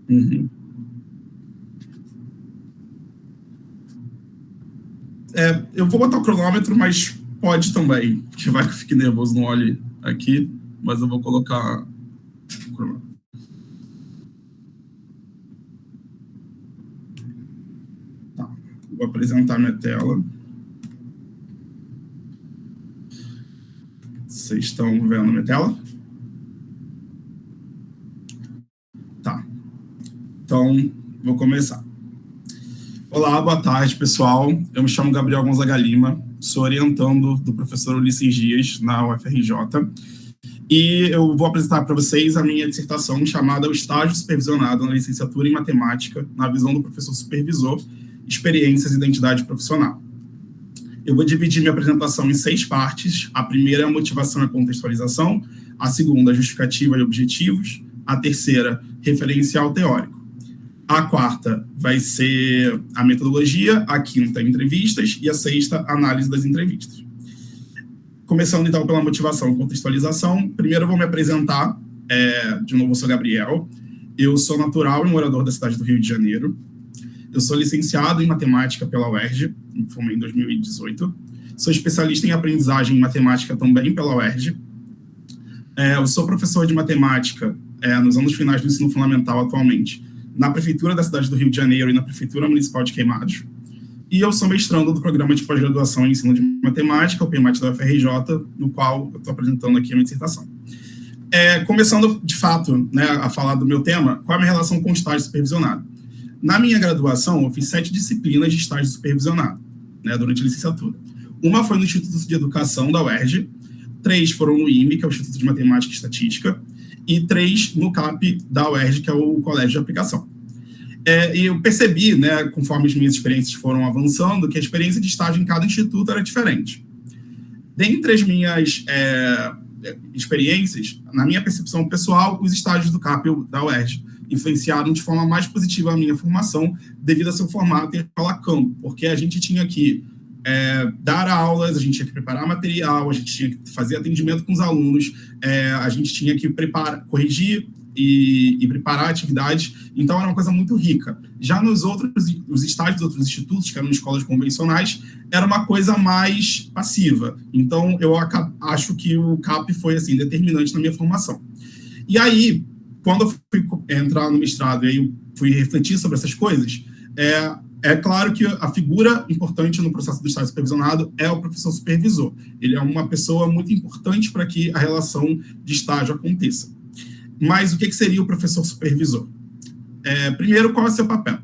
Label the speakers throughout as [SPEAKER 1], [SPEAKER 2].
[SPEAKER 1] Uhum. Eu vou botar o cronômetro, mas pode também, porque vai que eu fique nervoso, não olhe aqui, mas eu vou colocar o cronômetro. Tá. Vou apresentar minha tela. Vocês estão vendo minha tela? Tá. Então, vou começar. Olá, boa tarde, pessoal. Eu me chamo Gabriel Gonzaga Lima, sou orientando do professor Ulisses Dias na UFRJ, e eu vou apresentar para vocês a minha dissertação chamada O Estágio Supervisionado na Licenciatura em Matemática, na visão do professor supervisor, Experiências e Identidade Profissional. Eu vou dividir minha apresentação em 6 partes. A primeira é a motivação e a contextualização, a segunda, a justificativa e objetivos, a terceira, referencial teórico. A quarta vai ser a metodologia, a quinta, entrevistas, e a sexta, análise das entrevistas. Começando, então, pela motivação e contextualização, primeiro eu vou me apresentar. De novo, eu sou Gabriel. Eu sou natural e morador da cidade do Rio de Janeiro. Eu sou licenciado em matemática pela UERJ, me formei em 2018. Sou especialista em aprendizagem em matemática também pela UERJ. Eu sou professor de matemática nos anos finais do ensino fundamental atualmente, na Prefeitura da cidade do Rio de Janeiro e na Prefeitura Municipal de Queimados. E eu sou mestrando do Programa de Pós-Graduação em Ensino de Matemática, o PMAT da UFRJ, no qual eu estou apresentando aqui a minha dissertação. Começando, de fato, a falar do meu tema, qual é a minha relação com o estágio supervisionado? Na minha graduação, eu fiz 7 disciplinas de estágio supervisionado, durante a licenciatura. Uma foi no Instituto de Educação da UERJ, 3 foram no IME, que é o Instituto de Matemática e Estatística, e 3 no CAP da UERJ, que é o Colégio de Aplicação. E eu percebi, conforme as minhas experiências foram avançando, que a experiência de estágio em cada instituto era diferente. Dentre as minhas experiências, na minha percepção pessoal, os estágios do CAP da UERJ influenciaram de forma mais positiva a minha formação, devido a seu formato em escola campo, porque a gente tinha que dar aulas, a gente tinha que preparar material, a gente tinha que fazer atendimento com os alunos, a gente tinha que corrigir e preparar atividades, então era uma coisa muito rica. Já os estágios dos outros institutos, que eram escolas convencionais, era uma coisa mais passiva. Então, eu acho que o CAP foi assim, determinante na minha formação. E aí, quando eu fui entrar no mestrado e aí eu fui refletir sobre essas coisas, é claro que a figura importante no processo do estágio supervisionado é o professor supervisor. Ele é uma pessoa muito importante para que a relação de estágio aconteça. Mas o que seria o professor supervisor? Primeiro, qual é o seu papel?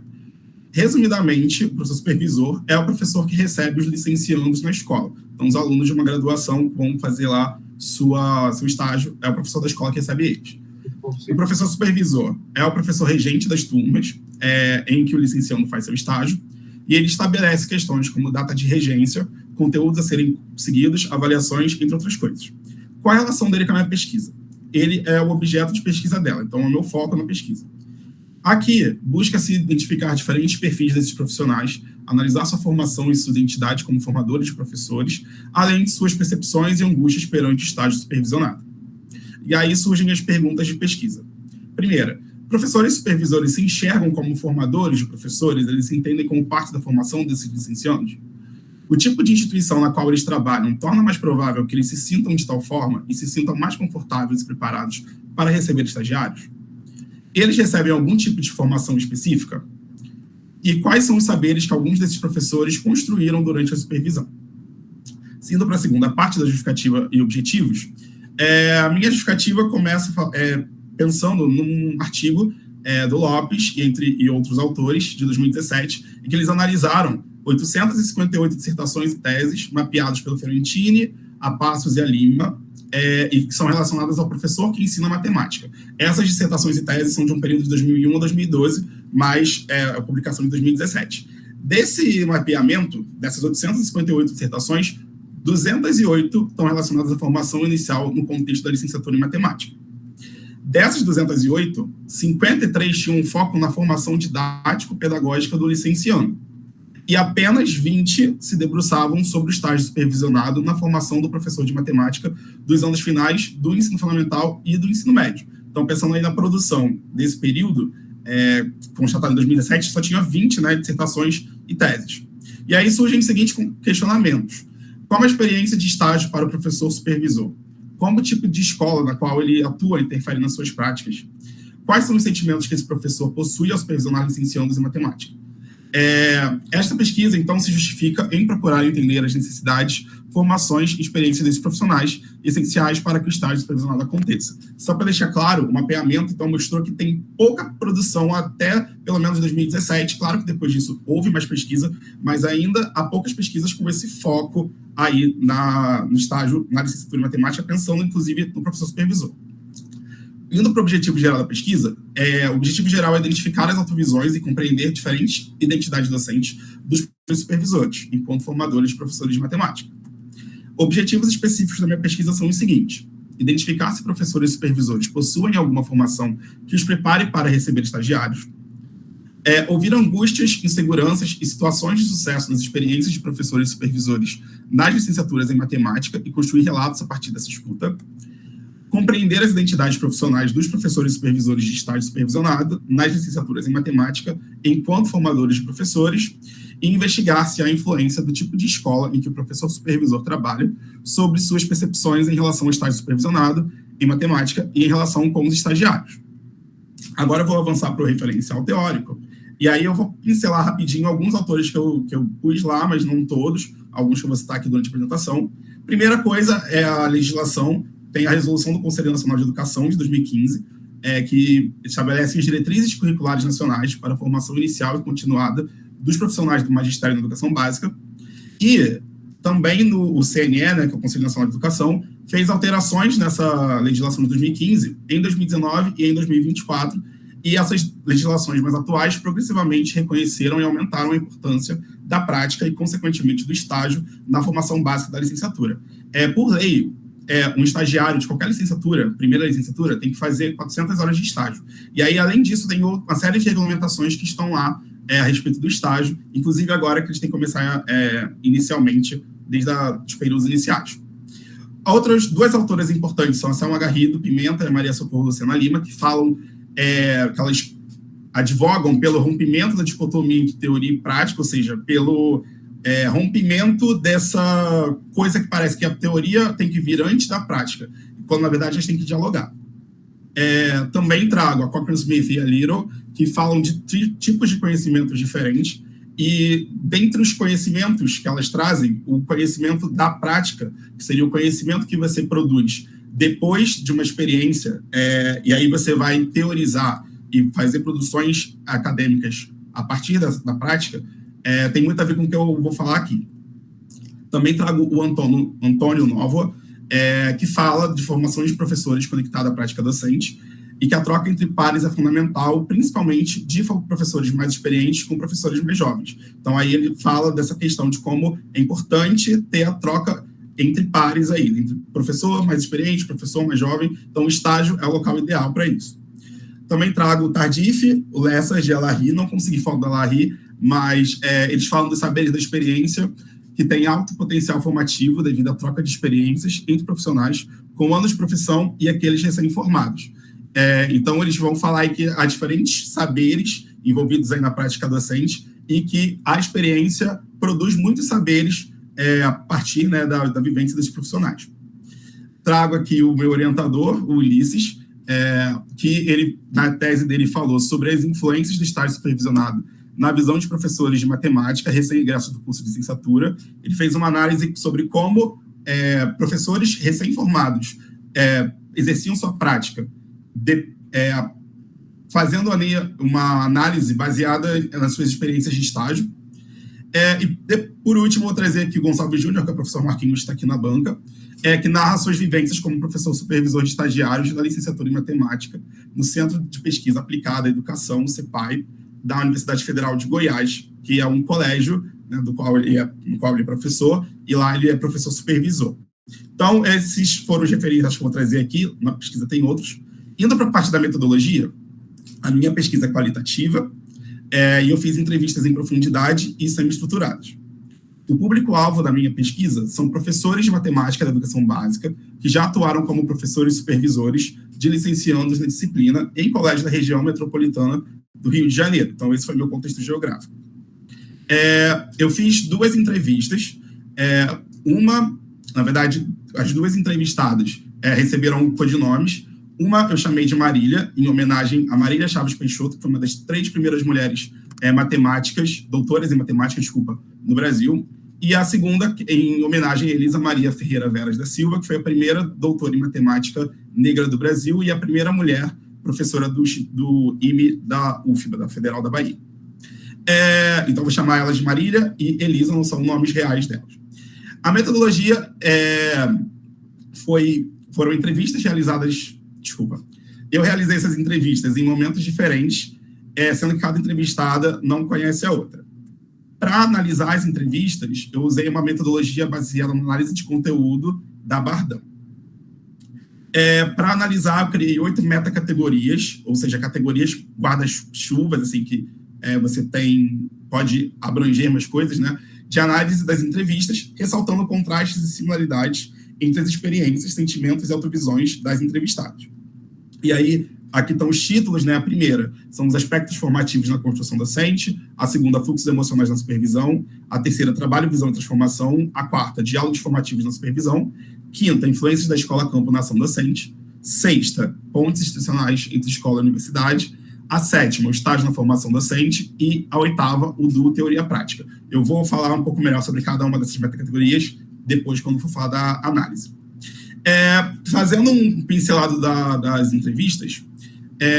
[SPEAKER 1] Resumidamente, o professor supervisor é o professor que recebe os licenciandos na escola. Então, os alunos de uma graduação vão fazer lá seu estágio, é o professor da escola que recebe eles. O professor supervisor é o professor regente das turmas, em que o licenciando faz seu estágio, e ele estabelece questões como data de regência, conteúdos a serem seguidos, avaliações, entre outras coisas. Qual a relação dele com a minha pesquisa? Ele é o objeto de pesquisa dela, então é o meu foco na pesquisa. Aqui, busca-se identificar diferentes perfis desses profissionais, analisar sua formação e sua identidade como formadores de professores, além de suas percepções e angústias perante o estágio supervisionado. E aí surgem as perguntas de pesquisa. Primeira, professores e supervisores se enxergam como formadores de professores? Eles se entendem como parte da formação desses licenciandos? O tipo de instituição na qual eles trabalham torna mais provável que eles se sintam de tal forma e se sintam mais confortáveis e preparados para receber estagiários? Eles recebem algum tipo de formação específica? E quais são os saberes que alguns desses professores construíram durante a supervisão? Indo para a segunda parte da justificativa e objetivos, a minha justificativa começa pensando num artigo do Lopes e outros autores, de 2017, em que eles analisaram 858 dissertações e teses mapeadas pelo Fiorentini, a Passos e a Lima, e que são relacionadas ao professor que ensina matemática. Essas dissertações e teses são de um período de 2001 a 2012, mas a publicação de 2017. Desse mapeamento, dessas 858 dissertações, 208 estão relacionadas à formação inicial no contexto da licenciatura em matemática. Dessas 208, 53 tinham um foco na formação didático-pedagógica do licenciando, e apenas 20 se debruçavam sobre o estágio supervisionado na formação do professor de matemática dos anos finais do ensino fundamental e do ensino médio. Então, pensando aí na produção desse período, constatado em 2017, só tinha 20, né, dissertações e teses. E aí surgem os seguintes questionamentos. Qual a experiência de estágio para o professor supervisor? Como o tipo de escola na qual ele atua interfere nas suas práticas? Quais são os sentimentos que esse professor possui ao supervisionar licenciandos em matemática? Esta pesquisa, então, se justifica em procurar entender as necessidades, formações e experiências desses profissionais essenciais para que o estágio supervisionado aconteça. Só para deixar claro, o mapeamento, então, mostrou que tem pouca produção até, pelo menos, 2017. Claro que depois disso houve mais pesquisa, mas ainda há poucas pesquisas com esse foco aí no estágio, na licenciatura em matemática, pensando, inclusive, no professor supervisor. Indo para o objetivo geral da pesquisa, o objetivo geral é identificar as autovisões e compreender diferentes identidades docentes dos supervisores, enquanto formadores de professores de matemática. Objetivos específicos da minha pesquisa são os seguintes: identificar se professores e supervisores possuem alguma formação que os prepare para receber estagiários, ouvir angústias, inseguranças e situações de sucesso nas experiências de professores e supervisores nas licenciaturas em matemática e construir relatos a partir dessa escuta, compreender as identidades profissionais dos professores e supervisores de estágio supervisionado nas licenciaturas em matemática enquanto formadores de professores e investigar se há influência do tipo de escola em que o professor supervisor trabalha sobre suas percepções em relação ao estágio supervisionado em matemática e em relação com os estagiários. Agora eu vou avançar para o referencial teórico, e aí eu vou pincelar rapidinho alguns autores que eu pus lá, mas não todos, alguns que eu vou citar aqui durante a apresentação. Primeira coisa é a legislação. Tem a Resolução do Conselho Nacional de Educação, de 2015, que estabelece as diretrizes curriculares nacionais para a formação inicial e continuada dos profissionais do magistério na educação básica. E também o CNE, né, que é o Conselho Nacional de Educação, fez alterações nessa legislação de 2015, em 2019 e em 2024, e essas legislações mais atuais progressivamente reconheceram e aumentaram a importância da prática e, consequentemente, do estágio na formação básica da licenciatura. Por lei, um estagiário de qualquer licenciatura, primeira licenciatura, tem que fazer 400 horas de estágio. E aí, além disso, tem uma série de regulamentações que estão lá a respeito do estágio, inclusive agora que eles têm que começar inicialmente, desde os períodos iniciais. Outras duas autoras importantes são a Selma Garrido Pimenta e a Maria Socorro Lucena Lima, que falam que elas advogam pelo rompimento da dicotomia entre teoria e prática, ou seja, pelo rompimento dessa coisa que parece que a teoria tem que vir antes da prática, quando, na verdade, a gente tem que dialogar. Também trago a Cochran Smith e a Little, que falam de tipos de conhecimentos diferentes, e dentre os conhecimentos que elas trazem, o conhecimento da prática, que seria o conhecimento que você produz depois de uma experiência, e aí você vai teorizar e fazer produções acadêmicas a partir da prática, tem muito a ver com o que eu vou falar aqui. Também trago o Antônio Novo, que fala de formação de professores conectada à prática docente e que a troca entre pares é fundamental, principalmente de professores mais experientes com professores mais jovens. Então, aí ele fala dessa questão de como é importante ter a troca entre pares aí, entre professor mais experiente, professor mais jovem. Então, o estágio é o local ideal para isso. Também trago o Tardif, o Lessers de Alahri, não consegui falar do Alahri, mas eles falam dos saberes da experiência, que tem alto potencial formativo devido à troca de experiências entre profissionais com anos de profissão e aqueles recém-formados. Então, eles vão falar aí que há diferentes saberes envolvidos aí na prática docente e que a experiência produz muitos saberes a partir, né, da vivência desses profissionais. Trago aqui o meu orientador, o Ulisses, que ele, na tese dele, falou sobre as influências do estágio supervisionado na visão de professores de matemática, recém-egressos do curso de licenciatura. Ele fez uma análise sobre como professores recém-formados exerciam sua prática, fazendo ali uma análise baseada nas suas experiências de estágio. Por último, vou trazer aqui o Gonçalves Júnior, que é o professor Marquinhos, que está aqui na banca, que narra suas vivências como professor supervisor de estagiários da licenciatura em matemática no Centro de Pesquisa Aplicada à Educação, CEPAI, da Universidade Federal de Goiás, que é um colégio, né, no qual ele é professor, e lá ele é professor supervisor. Então, esses foram os referentes que eu vou trazer aqui, na pesquisa tem outros. Indo para a parte da metodologia, a minha pesquisa é qualitativa, e eu fiz entrevistas em profundidade e semi-estruturadas. O público-alvo da minha pesquisa são professores de matemática da educação básica que já atuaram como professores supervisores de licenciandos na disciplina em colégios da região metropolitana do Rio de Janeiro. Então, esse foi meu contexto geográfico. Eu fiz 2 entrevistas. Na verdade, as 2 entrevistadas receberam codinomes. Uma eu chamei de Marília, em homenagem a Marília Chaves Peixoto, que foi uma das 3 primeiras mulheres matemáticas, doutoras em matemática, no Brasil. E a segunda, em homenagem a Elisa Maria Ferreira Veras da Silva, que foi a primeira doutora em matemática negra do Brasil e a primeira mulher professora do IME da UFBA, da Federal da Bahia. Então, vou chamar elas de Marília e Elisa, não são nomes reais delas. A metodologia foram entrevistas realizadas... Eu realizei essas entrevistas em momentos diferentes, sendo que cada entrevistada não conhece a outra. Para analisar as entrevistas, eu usei uma metodologia baseada na análise de conteúdo da Bardam. Para analisar, eu criei 8 metacategorias, ou seja, categorias guarda-chuvas, assim, que você pode abranger mais coisas, né, de análise das entrevistas, ressaltando contrastes e similaridades entre as experiências, sentimentos e autovisões das entrevistadas. E aí, aqui estão os títulos, né? A primeira são os aspectos formativos na construção docente, a segunda, fluxos emocionais na supervisão, a terceira, trabalho, visão e transformação, a quarta, diálogos formativos na supervisão, quinta, influências da escola-campo na ação docente, sexta, pontes institucionais entre escola e universidade, a sétima, o estágio na formação docente, e a oitava, o do teoria prática. Eu vou falar um pouco melhor sobre cada uma dessas metacategorias depois, quando for falar da análise. Fazendo um pincelado das entrevistas,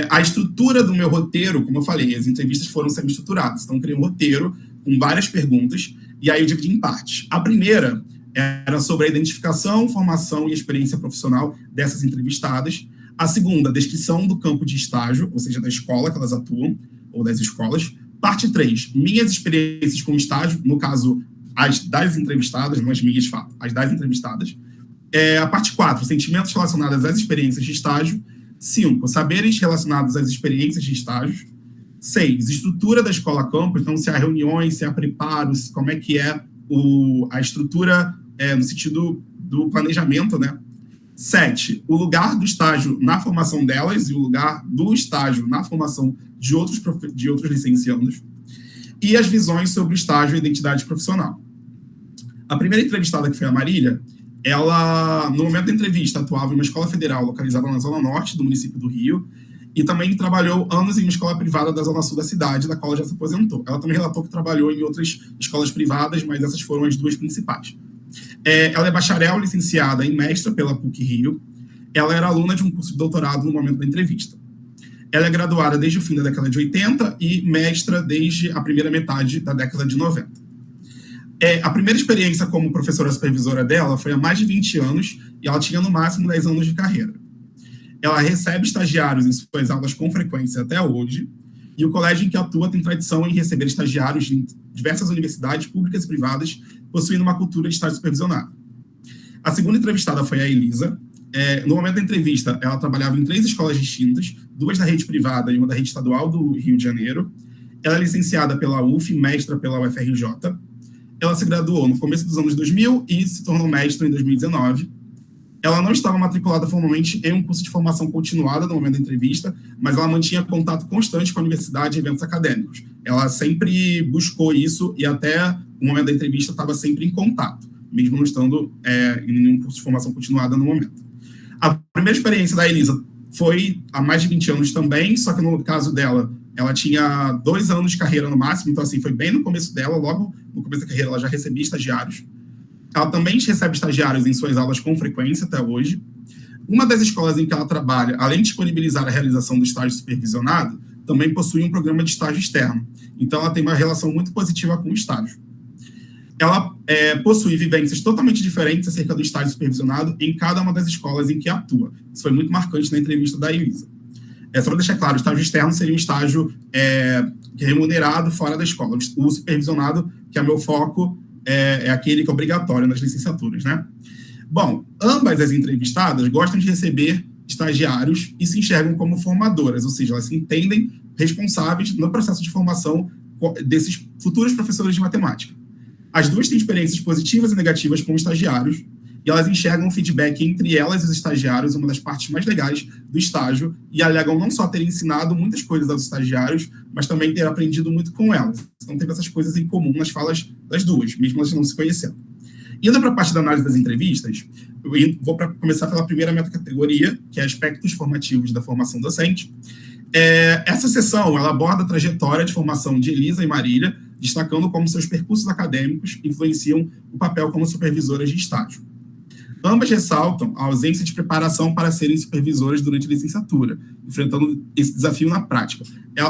[SPEAKER 1] a estrutura do meu roteiro, como eu falei, as entrevistas foram semi-estruturadas. Então, eu criei um roteiro com várias perguntas, e aí eu dividi em partes. A primeira era sobre a identificação, formação e experiência profissional dessas entrevistadas. A segunda, descrição do campo de estágio, ou seja, da escola que elas atuam, ou das escolas. Parte 3, minhas experiências com estágio, no caso, as das entrevistadas, não as minhas, as das entrevistadas. A parte 4, sentimentos relacionados às experiências de estágio. 5, saberes relacionados às experiências de estágio. 6, estrutura da escola-campo, então se há reuniões, se há preparos, como é que é a estrutura no sentido do planejamento, né? 7, o lugar do estágio na formação delas e o lugar do estágio na formação de outros licenciandos. E as visões sobre o estágio e identidade profissional. A primeira entrevistada, que foi a Marília, ela, no momento da entrevista, atuava em uma escola federal localizada na zona norte do município do Rio e também trabalhou anos em uma escola privada da zona sul da cidade, da qual ela já se aposentou. Ela também relatou que trabalhou em outras escolas privadas, mas essas foram as 2 principais. Ela é bacharel, licenciada em mestra pela PUC-Rio. Ela era aluna de um curso de doutorado no momento da entrevista. Ela é graduada desde o fim da década de 80 e mestra desde a primeira metade da década de 90. A primeira experiência como professora supervisora dela foi há mais de 20 anos e ela tinha no máximo 10 anos de carreira. Ela recebe estagiários em suas aulas com frequência até hoje e o colégio em que atua tem tradição em receber estagiários de diversas universidades públicas e privadas, possuindo uma cultura de estágio supervisionado. A segunda entrevistada foi a Elisa. No momento da entrevista, ela trabalhava em 3 escolas distintas, 2 da rede privada e uma da rede estadual do Rio de Janeiro. Ela é licenciada pela UF, mestra pela UFRJ. Ela se graduou no começo dos anos 2000 e se tornou mestra em 2019. Ela não estava matriculada formalmente em um curso de formação continuada no momento da entrevista, mas ela mantinha contato constante com a universidade e eventos acadêmicos. Ela sempre buscou isso e até o momento da entrevista estava sempre em contato, mesmo não estando em nenhum curso de formação continuada no momento. A primeira experiência da Elisa foi há mais de 20 anos também, só que no caso dela, ela tinha 2 anos de carreira no máximo, então assim, foi bem no começo dela, logo no começo da carreira ela já recebia estagiários. Ela também recebe estagiários em suas aulas com frequência até hoje. Uma das escolas em que ela trabalha, além de disponibilizar a realização do estágio supervisionado, também possui um programa de estágio externo. Então, ela tem uma relação muito positiva com o estágio. Ela possui vivências totalmente diferentes acerca do estágio supervisionado em cada uma das escolas em que atua. Isso foi muito marcante na entrevista da Elisa. Só para deixar claro, o estágio externo seria um estágio remunerado fora da escola. O supervisionado, que é meu foco, é aquele que é obrigatório nas licenciaturas, né? Bom, ambas as entrevistadas gostam de receber estagiários e se enxergam como formadoras, ou seja, elas se entendem responsáveis no processo de formação desses futuros professores de matemática. As 2 têm experiências positivas e negativas com estagiários, e elas enxergam o feedback entre elas e os estagiários uma das partes mais legais do estágio, e alegam não só ter ensinado muitas coisas aos estagiários, mas também ter aprendido muito com elas. Então, teve essas coisas em comum nas falas das duas, mesmo elas não se conhecendo. Indo para a parte da análise das entrevistas, eu vou começar pela primeira metacategoria, que é aspectos formativos da formação docente. Essa sessão ela aborda a trajetória de formação de Elisa e Marília, destacando como seus percursos acadêmicos influenciam o papel como supervisoras de estágio. Ambas ressaltam a ausência de preparação para serem supervisoras durante a licenciatura, enfrentando esse desafio na prática.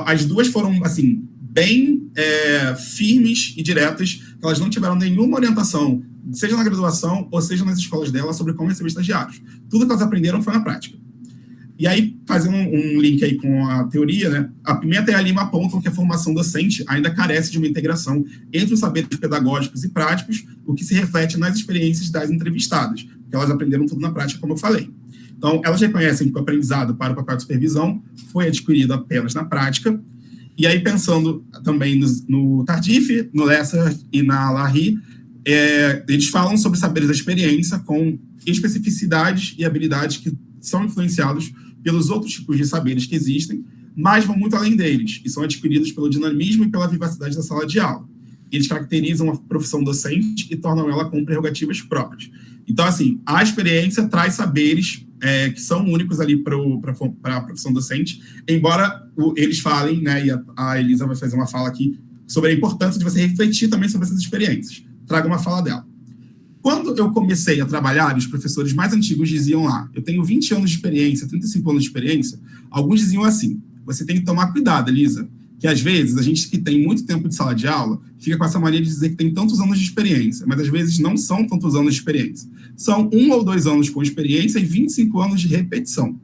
[SPEAKER 1] As duas foram, assim, bem firmes e diretas, que elas não tiveram nenhuma orientação, seja na graduação ou seja nas escolas delas, sobre como receber estagiários. Tudo que elas aprenderam foi na prática. E aí, fazendo um link aí com a teoria, né, a Pimenta e a Lima apontam que a formação docente ainda carece de uma integração entre os saberes pedagógicos e práticos, o que se reflete nas experiências das entrevistadas, que elas aprenderam tudo na prática, como eu falei. Então, elas reconhecem que o aprendizado para o papel de supervisão foi adquirido apenas na prática. E aí, pensando também no Tardif, no Lessard e na Lahire, eles falam sobre saberes da experiência com especificidades e habilidades que são influenciados pelos outros tipos de saberes que existem, mas vão muito além deles, e são adquiridos pelo dinamismo e pela vivacidade da sala de aula. Eles caracterizam a profissão docente e tornam ela com prerrogativas próprias. Então, assim, a experiência traz saberes que são únicos ali para a profissão docente, embora eles falem, né, e a Elisa vai fazer uma fala aqui, sobre a importância de você refletir também sobre essas experiências. Traga uma fala dela. Quando eu comecei a trabalhar, os professores mais antigos diziam lá, eu tenho 20 anos de experiência, 35 anos de experiência, alguns diziam assim, você tem que tomar cuidado, Elisa, que às vezes a gente que tem muito tempo de sala de aula fica com essa mania de dizer que tem tantos anos de experiência, mas às vezes não são tantos anos de experiência. São 1 ou 2 anos com experiência e 25 anos de repetição.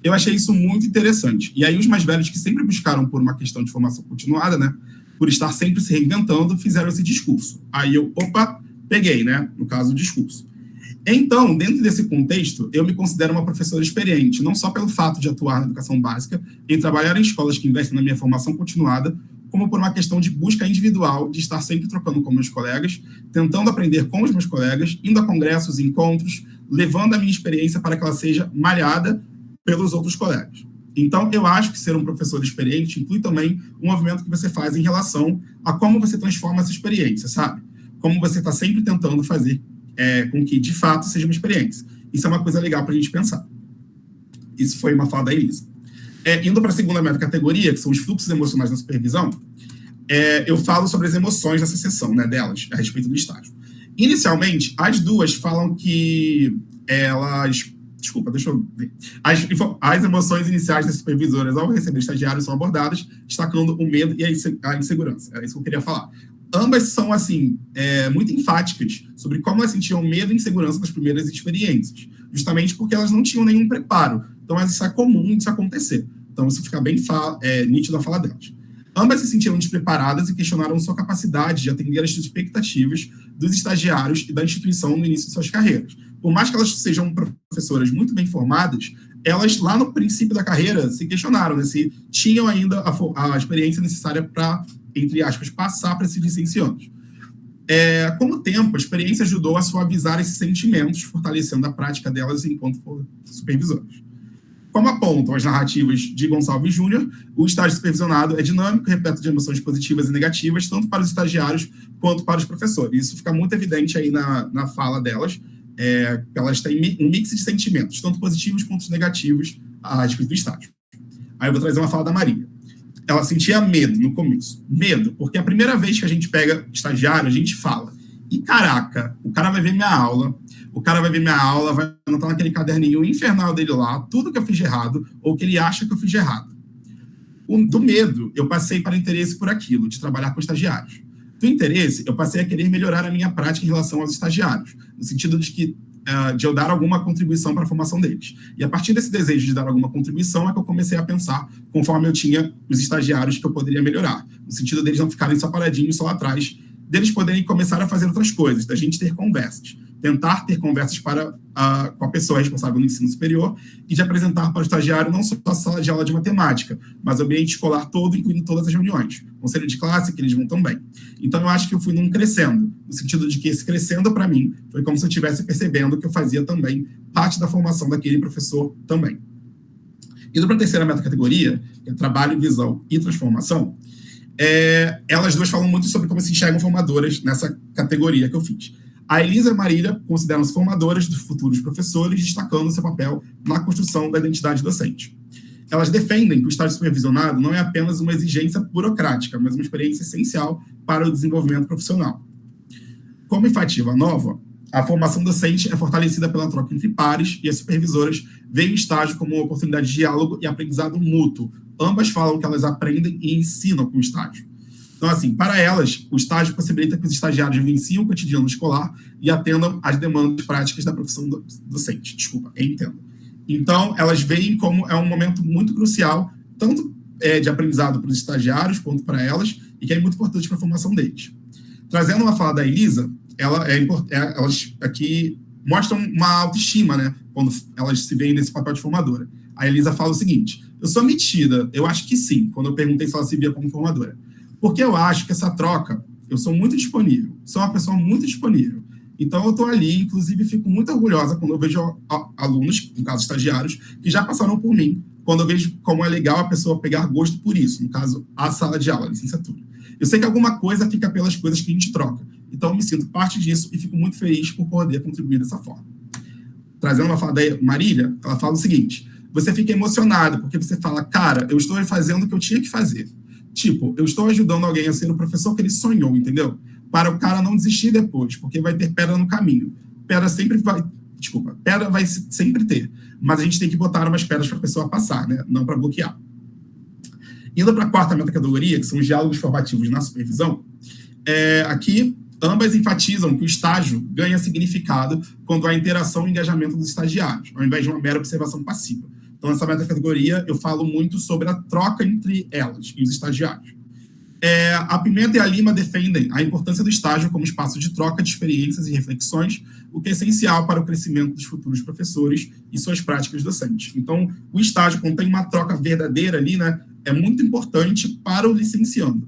[SPEAKER 1] Eu achei isso muito interessante. E aí os mais velhos que sempre buscaram por uma questão de formação continuada, né, por estar sempre se reinventando, fizeram esse discurso. Aí eu, peguei, né? No caso, o discurso. Então, dentro desse contexto, eu me considero uma professora experiente, não só pelo fato de atuar na educação básica, em trabalhar em escolas que investem na minha formação continuada, como por uma questão de busca individual, de estar sempre trocando com meus colegas, tentando aprender com os meus colegas, indo a congressos, encontros, levando a minha experiência para que ela seja malhada pelos outros colegas. Então, eu acho que ser um professor experiente inclui também um movimento que você faz em relação a como você transforma essa experiência, sabe? Como você está sempre tentando fazer com que, de fato, seja uma experiência. Isso é uma coisa legal para a gente pensar. Isso foi uma fala da Elisa. Indo para a segunda metacategoria, que são os fluxos emocionais na supervisão, eu falo sobre as emoções dessa sessão, né, delas, a respeito do estágio. Inicialmente, as duas falam que elas... Desculpa, deixa eu ver. As emoções iniciais das supervisoras ao receber estagiários são abordadas, destacando o medo e a insegurança. É isso que eu queria falar. Ambas são, assim, muito enfáticas sobre como elas sentiam medo e insegurança nas primeiras experiências, justamente porque elas não tinham nenhum preparo. Então, isso é comum disso acontecer. Então, isso fica bem nítido na fala delas. Ambas se sentiram despreparadas e questionaram sua capacidade de atender às expectativas dos estagiários e da instituição no início de suas carreiras. Por mais que elas sejam professoras muito bem formadas, elas, lá no princípio da carreira, se questionaram, né, se tinham ainda a experiência necessária para, entre aspas, passar para esses licenciados. Com o tempo, a experiência ajudou a suavizar esses sentimentos, fortalecendo a prática delas enquanto supervisoras. Como apontam as narrativas de Gonçalves Júnior, o estágio supervisionado é dinâmico, repleto de emoções positivas e negativas, tanto para os estagiários quanto para os professores. Isso fica muito evidente aí na fala delas, elas têm um mix de sentimentos, tanto positivos quanto negativos, a respeito do estágio. Aí eu vou trazer uma fala da Maria. Ela sentia medo no começo. Medo, porque a primeira vez que a gente pega estagiário, a gente fala, e caraca, o cara vai ver minha aula, vai anotar naquele caderninho infernal dele lá, tudo que eu fiz de errado, ou que ele acha que eu fiz de errado. Do medo, eu passei para interesse por aquilo, de trabalhar com estagiários. Do interesse, eu passei a querer melhorar a minha prática em relação aos estagiários, no sentido de eu dar alguma contribuição para a formação deles. E a partir desse desejo de dar alguma contribuição é que eu comecei a pensar, conforme eu tinha os estagiários, que eu poderia melhorar, no sentido deles não ficarem só paradinhos, só lá atrás, deles poderem começar a fazer outras coisas, da gente ter conversas. tentar ter conversas com a pessoa responsável no ensino superior e de apresentar para o estagiário não só a sala de aula de matemática, mas o ambiente escolar todo, incluindo todas as reuniões. Conselho de classe, que eles vão também. Então, eu acho que eu fui num crescendo, no sentido de que esse crescendo, para mim, foi como se eu estivesse percebendo que eu fazia também parte da formação daquele professor também. Indo para a terceira metacategoria, que é trabalho, visão e transformação, elas duas falam muito sobre como se enxergam formadoras nessa categoria que eu fiz. A Elisa e a Marília consideram-se formadoras dos futuros professores, destacando seu papel na construção da identidade docente. Elas defendem que o estágio supervisionado não é apenas uma exigência burocrática, mas uma experiência essencial para o desenvolvimento profissional. Como enfativa a Nova, a formação docente é fortalecida pela troca entre pares e as supervisoras veem o estágio como uma oportunidade de diálogo e aprendizado mútuo. Ambas falam que elas aprendem e ensinam com o estágio. Então, assim, para elas, o estágio possibilita que os estagiários vivenciem o cotidiano escolar e atendam às demandas práticas da profissão docente. Entendo. Então, elas veem como é um momento muito crucial, tanto de aprendizado para os estagiários quanto para elas, e que é muito importante para a formação deles. Trazendo uma fala da Elisa, elas aqui mostram uma autoestima, né, quando elas se veem nesse papel de formadora. A Elisa fala o seguinte: eu sou metida, eu acho que sim, quando eu perguntei se ela se via como formadora. Porque eu acho que essa troca, eu sou muito disponível, sou uma pessoa muito disponível. Então, eu estou ali, inclusive, fico muito orgulhosa quando eu vejo alunos, no caso, estagiários, que já passaram por mim, quando eu vejo como é legal a pessoa pegar gosto por isso, no caso, a sala de aula, a licenciatura. Eu sei que alguma coisa fica pelas coisas que a gente troca. Então, eu me sinto parte disso e fico muito feliz por poder contribuir dessa forma. Trazendo uma fala da Marília, ela fala o seguinte: você fica emocionado, porque você fala, cara, eu estou fazendo o que eu tinha que fazer. Tipo, eu estou ajudando alguém a ser o professor que ele sonhou, entendeu? Para o cara não desistir depois, porque vai ter pedra no caminho. Pedra vai sempre ter. Mas a gente tem que botar umas pedras para a pessoa passar, né? Não para bloquear. Indo para a quarta metacategoria, que são os diálogos formativos na supervisão, aqui ambas enfatizam que o estágio ganha significado quando há interação e engajamento dos estagiários, ao invés de uma mera observação passiva. Então, nessa metacategoria, eu falo muito sobre a troca entre elas e os estagiários. A Pimenta e a Lima defendem a importância do estágio como espaço de troca de experiências e reflexões, o que é essencial para o crescimento dos futuros professores e suas práticas docentes. Então, o estágio, quando tem uma troca verdadeira ali, né, é muito importante para o licenciando.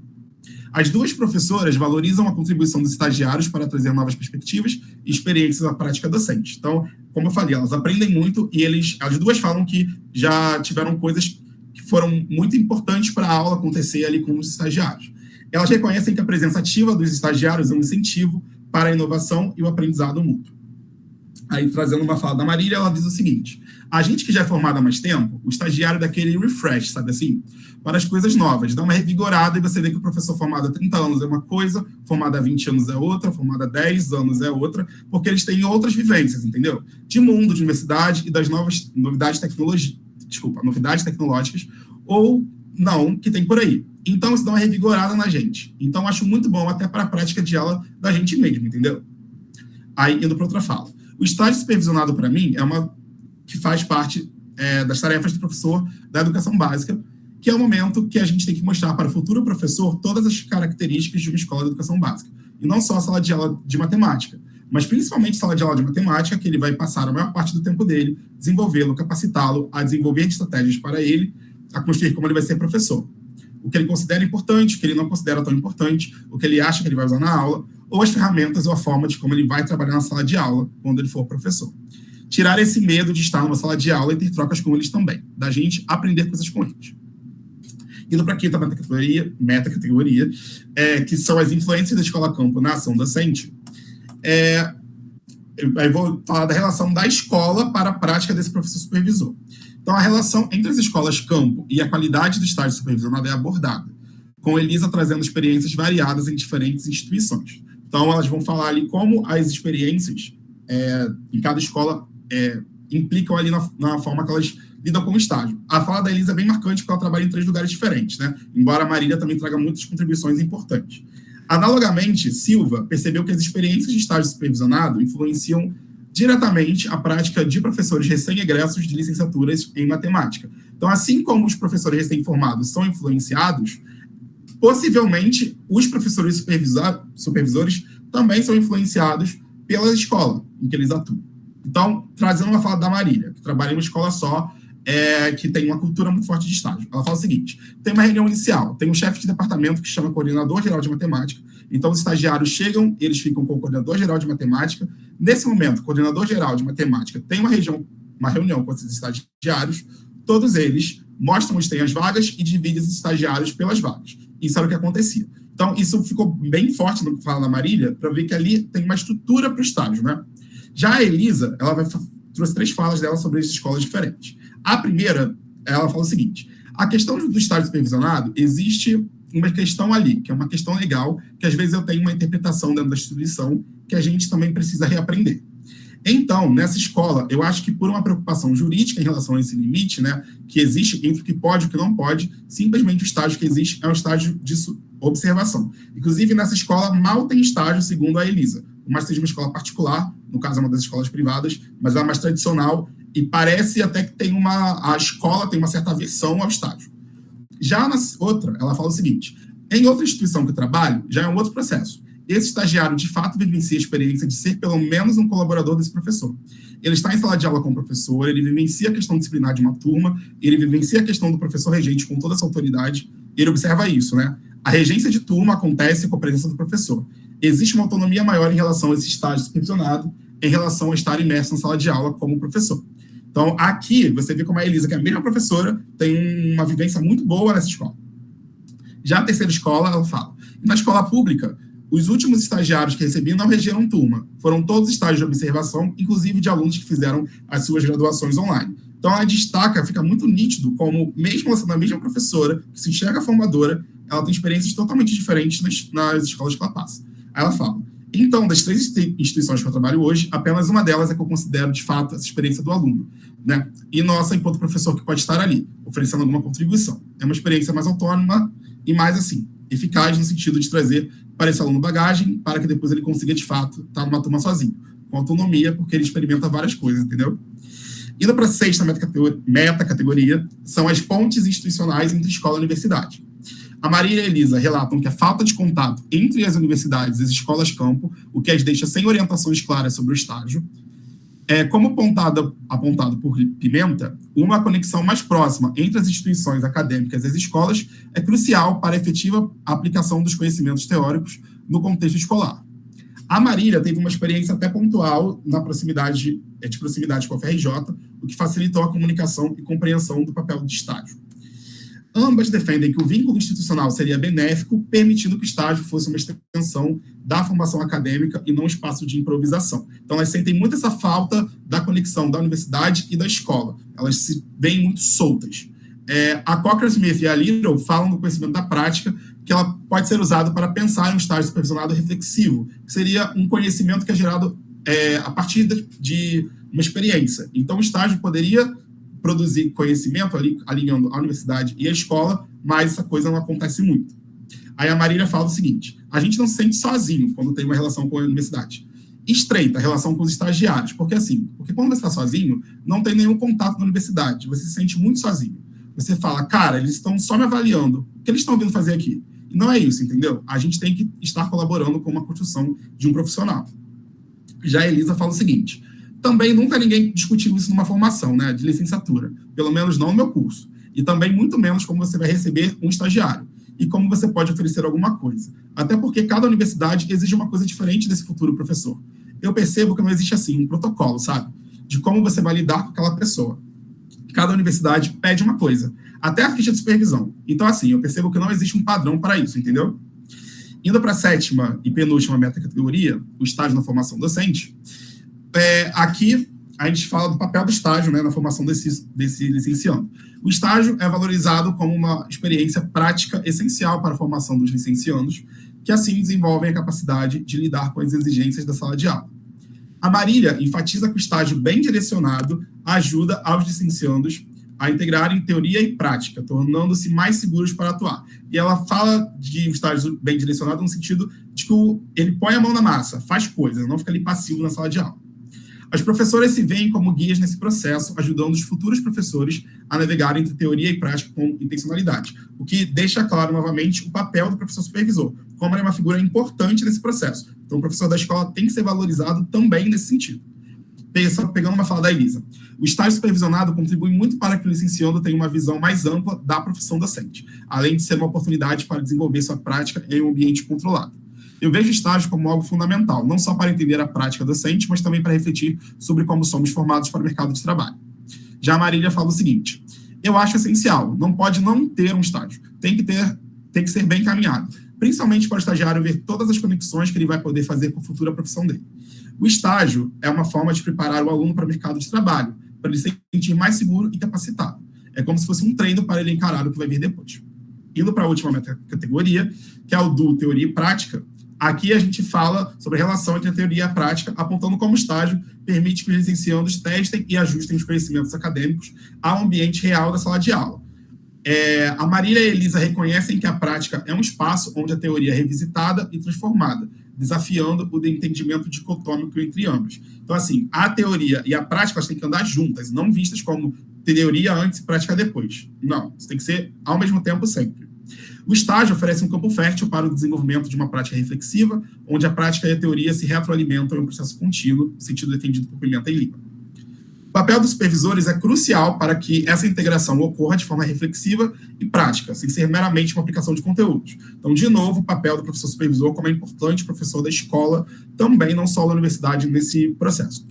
[SPEAKER 1] As duas professoras valorizam a contribuição dos estagiários para trazer novas perspectivas e experiências à prática docente. Então, como eu falei, elas aprendem muito e as duas falam que já tiveram coisas que foram muito importantes para a aula acontecer ali com os estagiários. Elas reconhecem que a presença ativa dos estagiários é um incentivo para a inovação e o aprendizado mútuo. Aí, trazendo uma fala da Marília, ela diz o seguinte: a gente que já é formado há mais tempo, o estagiário daquele refresh, sabe assim? Para as coisas novas, dá uma revigorada e você vê que o professor formado há 30 anos é uma coisa, formado há 20 anos é outra, formado há 10 anos é outra, porque eles têm outras vivências, entendeu? De mundo, de universidade e das novidades tecnológicas, ou não, que tem por aí. Então, isso dá uma revigorada na gente. Então, acho muito bom até para a prática de aula da gente mesmo, entendeu? Aí, indo para outra fala. O estágio supervisionado, para mim, é uma que faz parte das tarefas do professor da educação básica, que é o momento que a gente tem que mostrar para o futuro professor todas as características de uma escola de educação básica. E não só a sala de aula de matemática, mas principalmente a sala de aula de matemática, que ele vai passar a maior parte do tempo dele desenvolvê-lo, capacitá-lo a desenvolver estratégias para ele, a construir como ele vai ser professor. O que ele considera importante, o que ele não considera tão importante, o que ele acha que ele vai usar na aula, ou as ferramentas ou a forma de como ele vai trabalhar na sala de aula quando ele for professor. Tirar esse medo de estar numa sala de aula e ter trocas com eles também, da gente aprender coisas com eles. Indo para a quinta metacategoria, que são as influências da escola campo na ação docente, eu vou falar da relação da escola para a prática desse professor supervisor. Então, a relação entre as escolas campo e a qualidade do estágio supervisionado é abordada, com Elisa trazendo experiências variadas em diferentes instituições. Então, elas vão falar ali como as experiências em cada escola implicam ali na forma que elas lidam com o estágio. A fala da Elisa é bem marcante porque ela trabalha em 3 lugares diferentes, né? Embora a Marília também traga muitas contribuições importantes. Analogamente, Silva percebeu que as experiências de estágio supervisionado influenciam diretamente a prática de professores recém-egressos de licenciaturas em matemática. Então, assim como os professores recém-formados são influenciados, possivelmente os professores supervisores também são influenciados pela escola. em que eles atuam. Então, trazendo uma fala da Marília, que trabalha em uma escola só, que tem uma cultura muito forte de estágio. Ela fala o seguinte: tem uma reunião inicial, tem um chefe de departamento que chama coordenador geral de matemática, então os estagiários chegam, eles ficam com o coordenador geral de matemática. Nesse momento, o coordenador geral de matemática tem uma reunião com esses estagiários, todos eles mostram onde tem as vagas e dividem os estagiários pelas vagas. Isso era o que acontecia. Então, isso ficou bem forte no que fala da Marília, para ver que ali tem uma estrutura para o estágio, né? Já a Elisa, ela trouxe 3 falas dela sobre as escolas diferentes. A primeira, ela fala o seguinte: a questão do estágio supervisionado, existe uma questão ali, que é uma questão legal, que às vezes eu tenho uma interpretação dentro da instituição que a gente também precisa reaprender. Então, nessa escola, eu acho que por uma preocupação jurídica em relação a esse limite, né, que existe entre o que pode e o que não pode, simplesmente o estágio que existe é um estágio de observação. Inclusive, nessa escola, mal tem estágio, segundo a Elisa. Por mais que seja uma escola particular, no caso é uma das escolas privadas, mas ela é mais tradicional e parece até que a escola tem uma certa aversão ao estágio. Já na outra, ela fala o seguinte: em outra instituição que eu trabalho, já é um outro processo. Esse estagiário, de fato, vivencia a experiência de ser pelo menos um colaborador desse professor. Ele está em sala de aula com o professor, ele vivencia a questão disciplinar de uma turma, ele vivencia a questão do professor regente com toda essa autoridade, ele observa isso, né? A regência de turma acontece com a presença do professor. Existe uma autonomia maior em relação a esse estágio supervisionado, em relação a estar imerso na sala de aula como professor. Então, aqui, você vê como a Elisa, que é a mesma professora, tem uma vivência muito boa nessa escola. Já a terceira escola, ela fala: na escola pública, os últimos estagiários que recebi não regeram turma. Foram todos estágios de observação, inclusive de alunos que fizeram as suas graduações online. Então, ela destaca, fica muito nítido como, mesmo ela sendo a mesma professora, que se enxerga formadora, ela tem experiências totalmente diferentes nas escolas que ela passa. Aí ela fala: então, das 3 instituições que eu trabalho hoje, apenas uma delas é que eu considero, de fato, essa experiência do aluno, né? E nossa, enquanto professor, que pode estar ali, oferecendo alguma contribuição. É uma experiência mais autônoma e mais, assim, eficaz no sentido de trazer para esse aluno bagagem, para que depois ele consiga, de fato, estar numa turma sozinho, com autonomia, porque ele experimenta várias coisas, entendeu? Indo para a 6ª meta-categoria, são as pontes institucionais entre escola e universidade. A Marília e a Elisa relatam que a falta de contato entre as universidades e as escolas-campo, o que as deixa sem orientações claras sobre o estágio. Como apontado por Pimenta, uma conexão mais próxima entre as instituições acadêmicas e as escolas é crucial para a efetiva aplicação dos conhecimentos teóricos no contexto escolar. A Marília teve uma experiência até pontual de proximidade com a FRJ, o que facilitou a comunicação e compreensão do papel de estágio. Ambas defendem que o vínculo institucional seria benéfico, permitindo que o estágio fosse uma extensão da formação acadêmica e não um espaço de improvisação. Então, elas sentem muito essa falta da conexão da universidade e da escola. Elas se veem muito soltas. A Cochrane Smith e a Little falam do conhecimento da prática, que ela pode ser usado para pensar em um estágio supervisionado reflexivo, que seria um conhecimento que é gerado a partir de uma experiência. Então, o estágio poderia produzir conhecimento, alinhando a universidade e a escola, mas essa coisa não acontece muito. Aí a Marília fala o seguinte: a gente não se sente sozinho quando tem uma relação com a universidade. Estreita a relação com os estagiários, porque quando você está sozinho, não tem nenhum contato na universidade, você se sente muito sozinho. Você fala: cara, eles estão só me avaliando, o que eles estão vindo fazer aqui? E não é isso, entendeu? A gente tem que estar colaborando com uma construção de um profissional. Já a Elisa fala o seguinte: também nunca ninguém discutiu isso numa formação, né, de licenciatura, pelo menos não no meu curso, e também muito menos como você vai receber um estagiário, e como você pode oferecer alguma coisa, até porque cada universidade exige uma coisa diferente desse futuro professor. Eu percebo que não existe, assim, um protocolo, sabe, de como você vai lidar com aquela pessoa. Cada universidade pede uma coisa, até a ficha de supervisão. Então, assim, eu percebo que não existe um padrão para isso, entendeu? Indo para a 7ª e penúltima meta-categoria, o estágio na formação docente, aqui a gente fala do papel do estágio, né, na formação desse licenciando. O estágio é valorizado como uma experiência prática essencial para a formação dos licenciandos, que assim desenvolvem a capacidade de lidar com as exigências da sala de aula. A Marília enfatiza que o estágio bem direcionado ajuda aos licenciandos a integrarem teoria e prática, tornando-se mais seguros para atuar. E ela fala de um estágio bem direcionado no sentido de que ele põe a mão na massa, faz coisa, não fica ali passivo na sala de aula. As professoras se veem como guias nesse processo, ajudando os futuros professores a navegar entre teoria e prática com intencionalidade, o que deixa claro, novamente, o papel do professor supervisor, como ele é uma figura importante nesse processo. Então, o professor da escola tem que ser valorizado também nesse sentido. pegando uma fala da Elisa, o estágio supervisionado contribui muito para que o licenciando tenha uma visão mais ampla da profissão docente, além de ser uma oportunidade para desenvolver sua prática em um ambiente controlado. Eu vejo o estágio como algo fundamental, não só para entender a prática docente, mas também para refletir sobre como somos formados para o mercado de trabalho. Já a Marília fala o seguinte: eu acho essencial, não pode não ter um estágio, tem que ser bem encaminhado, principalmente para o estagiário ver todas as conexões que ele vai poder fazer com a futura profissão dele. O estágio é uma forma de preparar o aluno para o mercado de trabalho, para ele se sentir mais seguro e capacitado. É como se fosse um treino para ele encarar o que vai vir depois. Indo para a última categoria, que é o do teoria e prática, aqui a gente fala sobre a relação entre a teoria e a prática, apontando como o estágio permite que os licenciandos testem e ajustem os conhecimentos acadêmicos ao ambiente real da sala de aula. A Marília e a Elisa reconhecem que a prática é um espaço onde a teoria é revisitada e transformada, desafiando o entendimento dicotômico entre ambos. Então, assim, a teoria e a prática elas têm que andar juntas, não vistas como teoria antes e prática depois. Não, isso tem que ser ao mesmo tempo sempre. O estágio oferece um campo fértil para o desenvolvimento de uma prática reflexiva, onde a prática e a teoria se retroalimentam em um processo contínuo, sentido defendido por Pimenta e Lima. O papel dos supervisores é crucial para que essa integração ocorra de forma reflexiva e prática, sem ser meramente uma aplicação de conteúdos. Então, de novo, o papel do professor supervisor como é importante professor da escola, também não só da universidade nesse processo.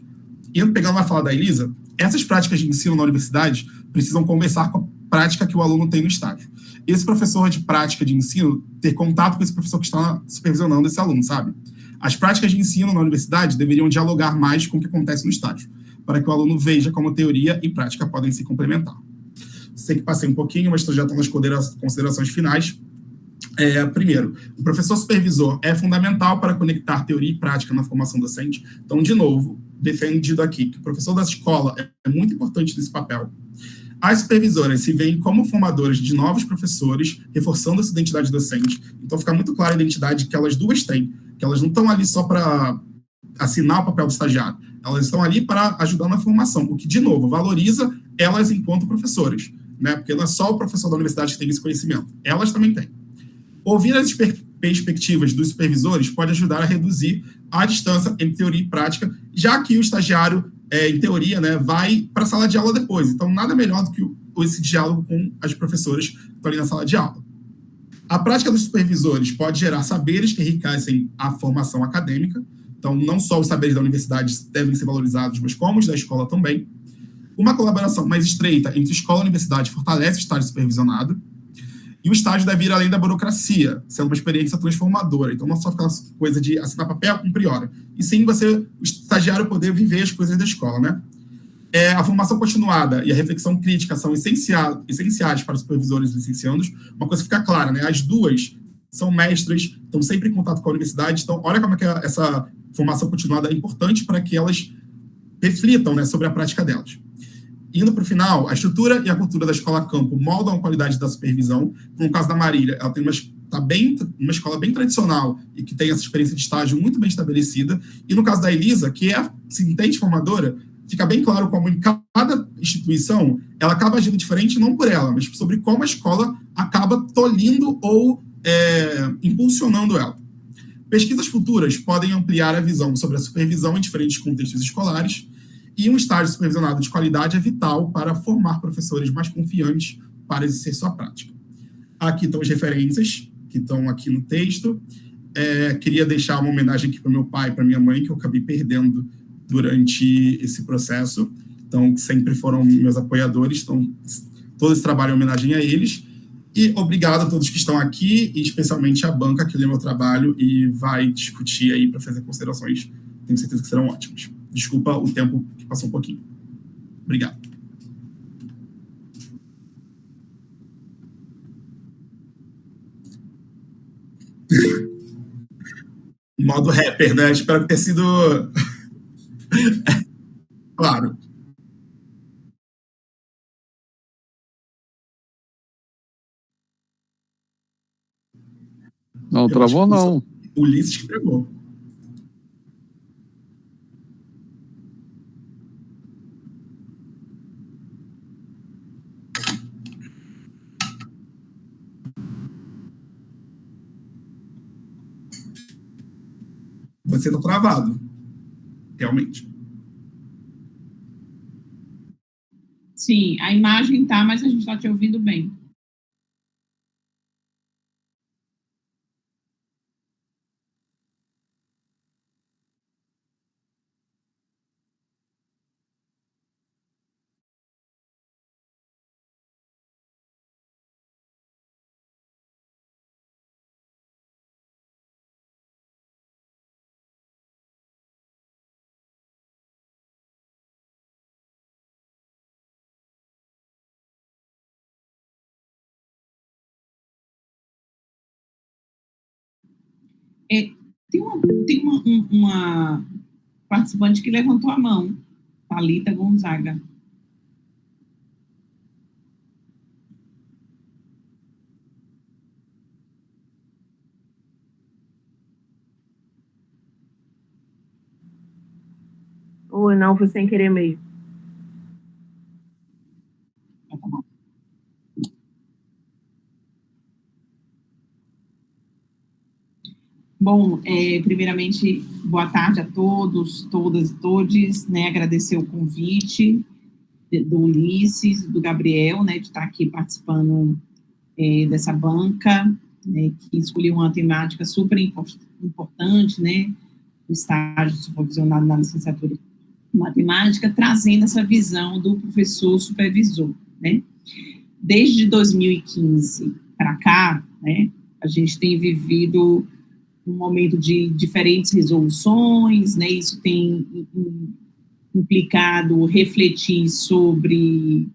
[SPEAKER 1] E pegando a fala da Elisa, essas práticas de ensino na universidade precisam conversar com a prática que o aluno tem no estágio. Esse professor de prática de ensino ter contato com esse professor que está supervisionando esse aluno, sabe? As práticas de ensino na universidade deveriam dialogar mais com o que acontece no estágio, para que o aluno veja como teoria e prática podem se complementar. Sei que passei um pouquinho, mas estou já nas considerações finais. Primeiro, o professor supervisor é fundamental para conectar teoria e prática na formação docente. Então, de novo, defendido aqui que o professor da escola é muito importante nesse papel. As supervisoras se veem como formadoras de novos professores, reforçando essa identidade docente. Então, fica muito clara a identidade que elas duas têm, que elas não estão ali só para assinar o papel do estagiário. Elas estão ali para ajudar na formação, o que, de novo, valoriza elas enquanto professoras, né? Porque não é só o professor da universidade que tem esse conhecimento, elas também têm. Ouvir as perspectivas dos supervisores pode ajudar a reduzir a distância entre teoria e prática, já que o estagiário, em teoria, né, vai para a sala de aula depois. Então, nada melhor do que esse diálogo com as professoras que estão ali na sala de aula. A prática dos supervisores pode gerar saberes que enriquecem a formação acadêmica. Então, não só os saberes da universidade devem ser valorizados, mas como os da escola também. Uma colaboração mais estreita entre escola e universidade fortalece o estágio supervisionado. E o estágio deve ir além da burocracia, sendo uma experiência transformadora. Então, não só aquela coisa de assinar papel, cumprir hora. E sim, o estagiário poder viver as coisas da escola, né? A formação continuada e a reflexão crítica são essenciais para os supervisores e licenciandos. Uma coisa fica clara, né? As duas são mestras, estão sempre em contato com a universidade. Então, olha como é que essa formação continuada é importante para que elas reflitam, né, sobre a prática delas. Indo para o final, a estrutura e a cultura da escola campo moldam a qualidade da supervisão. No caso da Marília, ela tem uma escola bem tradicional e que tem essa experiência de estágio muito bem estabelecida. E no caso da Elisa, que é assistente formadora, fica bem claro como em cada instituição ela acaba agindo diferente, não por ela, mas sobre como a escola acaba tolhindo ou impulsionando ela. Pesquisas futuras podem ampliar a visão sobre a supervisão em diferentes contextos escolares, e um estágio supervisionado de qualidade é vital para formar professores mais confiantes para exercer sua prática. Aqui estão as referências que estão aqui no texto. Queria deixar uma homenagem aqui para o meu pai e para minha mãe, que eu acabei perdendo durante esse processo. Então, que sempre foram meus apoiadores. Então, todo esse trabalho é homenagem a eles. E obrigado a todos que estão aqui, e especialmente a banca que lê meu trabalho e vai discutir aí para fazer considerações. Tenho certeza que serão ótimas. Desculpa o tempo que passou um pouquinho. Obrigado. Modo rapper, né? Espero que tenha sido claro.
[SPEAKER 2] Não travou, não.
[SPEAKER 1] O Ulisses que pegou. Você está travado. Realmente.
[SPEAKER 2] Sim, a imagem tá, mas a gente está te ouvindo bem. É, tem uma participante que levantou a mão, Thalita Gonzaga.
[SPEAKER 3] Ou não, foi sem querer mesmo.
[SPEAKER 2] Bom, primeiramente, boa tarde a todos, todas e todes, né, agradecer o convite do Ulisses, do Gabriel, né, de estar aqui participando dessa banca, né, que escolheu uma temática super importante, né, o estágio supervisionado na licenciatura em matemática, trazendo essa visão do professor supervisor, né. Desde 2015 para cá, né, a gente tem vivido um momento de diferentes resoluções, né, isso tem implicado refletir sobre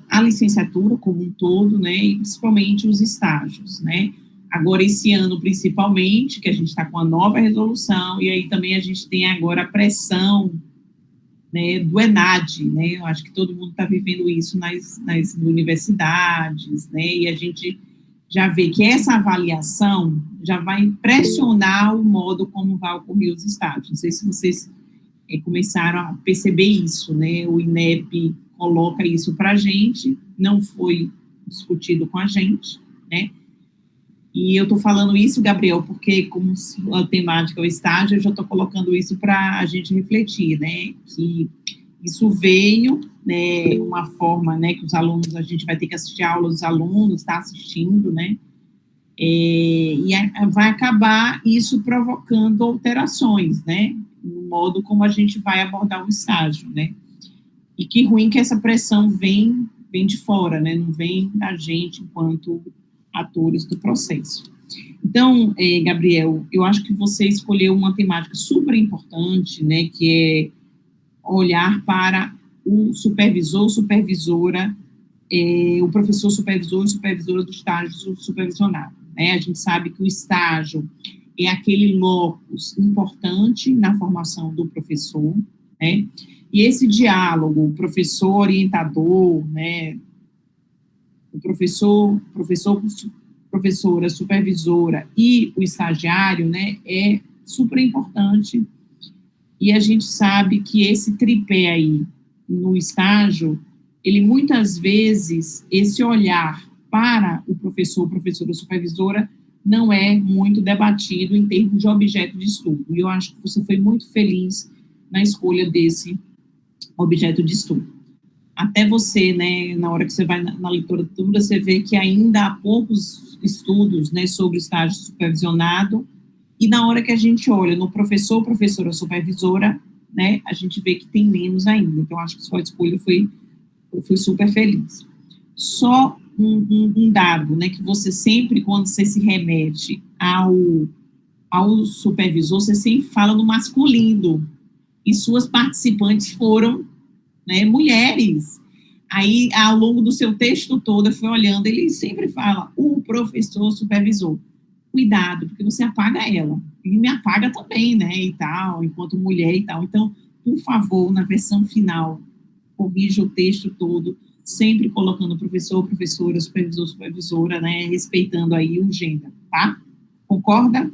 [SPEAKER 2] a licenciatura como um todo, né, e principalmente os estágios, né. Agora, esse ano, principalmente, que a gente está com a nova resolução, e aí também a gente tem agora a pressão, né, do ENAD, né, eu acho que todo mundo está vivendo isso nas universidades, né, e a gente já vê que essa avaliação já vai pressionar o modo como vai ocorrer os estágios. Não sei se vocês começaram a perceber isso, né? O INEP coloca isso para a gente, não foi discutido com a gente, né? E eu estou falando isso, Gabriel, porque como a temática é o estágio, eu já estou colocando isso para a gente refletir, né? Que isso veio, né, uma forma, né, que os alunos, a gente vai ter que assistir a aula dos alunos, está assistindo, né? E vai acabar isso provocando alterações, né? No modo como a gente vai abordar o estágio, né? E que ruim que essa pressão vem de fora, né? Não vem da gente enquanto atores do processo. Então, Gabriel, eu acho que você escolheu uma temática super importante, né? Que é olhar para o supervisor, supervisora, o professor supervisor e supervisora do estágio supervisionado, né? A gente sabe que o estágio é aquele locus importante na formação do professor, né? E esse diálogo, professor orientador, né? O professor, professora, supervisora e o estagiário, né? É super importante. E a gente sabe que esse tripé aí no estágio, ele muitas vezes, esse olhar para o professor, professora, supervisora, não é muito debatido em termos de objeto de estudo. E eu acho que você foi muito feliz na escolha desse objeto de estudo. Até você, né, na hora que você vai na literatura, você vê que ainda há poucos estudos, né, sobre o estágio supervisionado, e na hora que a gente olha no professor, professora, supervisora, né, a gente vê que tem menos ainda. Então, acho que sua escolha foi super feliz. Só um dado, né, que você sempre, quando você se remete ao supervisor, você sempre fala no masculino, e suas participantes foram, né, mulheres. Aí, ao longo do seu texto todo, eu fui olhando, ele sempre fala, o professor supervisor. Cuidado, porque você apaga ela, e me apaga também, né, e tal, enquanto mulher e tal. Então, por favor, na versão final, corrija o texto todo, sempre colocando professor, professora, supervisor, supervisora, né, respeitando aí o gênero, tá? Concorda?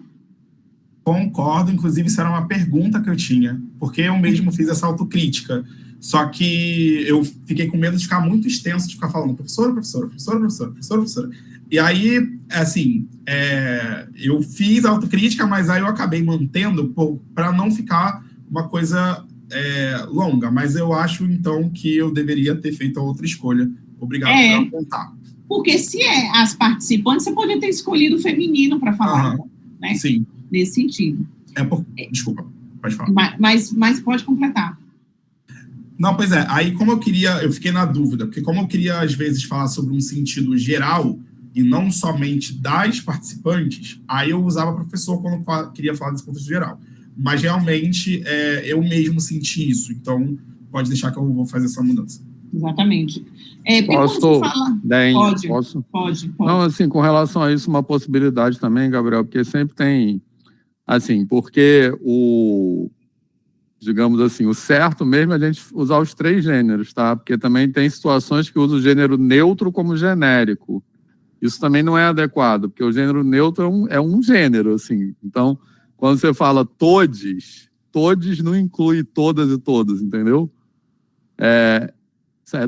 [SPEAKER 1] Concordo, inclusive isso era uma pergunta que eu tinha, porque eu mesmo fiz essa autocrítica, só que eu fiquei com medo de ficar muito extenso, de ficar falando professora, professora, professora, professora, professora, professora. E aí, assim, eu fiz a autocrítica, mas aí eu acabei mantendo para não ficar uma coisa longa, mas eu acho, então, que eu deveria ter feito a outra escolha. Obrigado por apontar.
[SPEAKER 2] Porque se as participantes, você poderia ter escolhido o feminino para falar, né?
[SPEAKER 1] Sim.
[SPEAKER 2] Nesse sentido.
[SPEAKER 1] Desculpa, pode falar.
[SPEAKER 2] Mas pode completar.
[SPEAKER 1] Não, pois é. Aí, eu fiquei na dúvida, porque como eu queria, às vezes, falar sobre um sentido geral e não somente das participantes, aí eu usava professor quando eu queria falar desse contexto geral. Mas, realmente, eu mesmo senti isso. Então, pode deixar que eu vou fazer essa mudança.
[SPEAKER 2] Exatamente.
[SPEAKER 4] Posso?
[SPEAKER 2] Pode.
[SPEAKER 4] Não, assim, com relação a isso, uma possibilidade também, Gabriel, porque sempre tem, assim, porque digamos assim, o certo mesmo é a gente usar os 3 gêneros, tá? Porque também tem situações que usam o gênero neutro como genérico. Isso também não é adequado, porque o gênero neutro é um gênero, assim. Então, quando você fala todes não inclui todas e todos, entendeu? É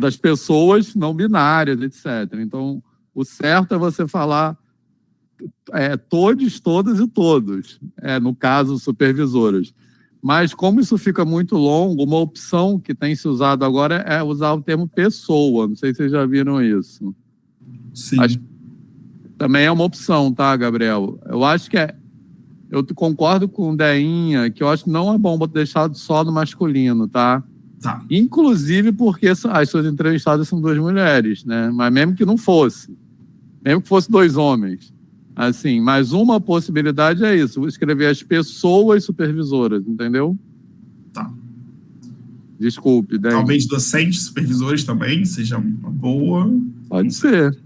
[SPEAKER 4] das pessoas não binárias, etc. Então, o certo é você falar todes, todas e todos, no caso, supervisoras. Mas, como isso fica muito longo, uma opção que tem se usado agora é usar o termo pessoa. Não sei se vocês já viram isso.
[SPEAKER 1] Sim.
[SPEAKER 4] Também é uma opção, tá, Gabriel? Eu acho que eu concordo com o Deinha, que eu acho que não é bom deixar só no masculino, tá?
[SPEAKER 1] Tá.
[SPEAKER 4] Inclusive porque as suas entrevistadas são 2 mulheres, né? Mas mesmo que não fosse. Mesmo que fosse 2 homens. Assim, mas uma possibilidade é isso, escrever as pessoas supervisoras, entendeu?
[SPEAKER 1] Tá.
[SPEAKER 4] Desculpe, Dani.
[SPEAKER 1] Talvez docentes, supervisores também, seja uma boa.
[SPEAKER 4] Pode ser.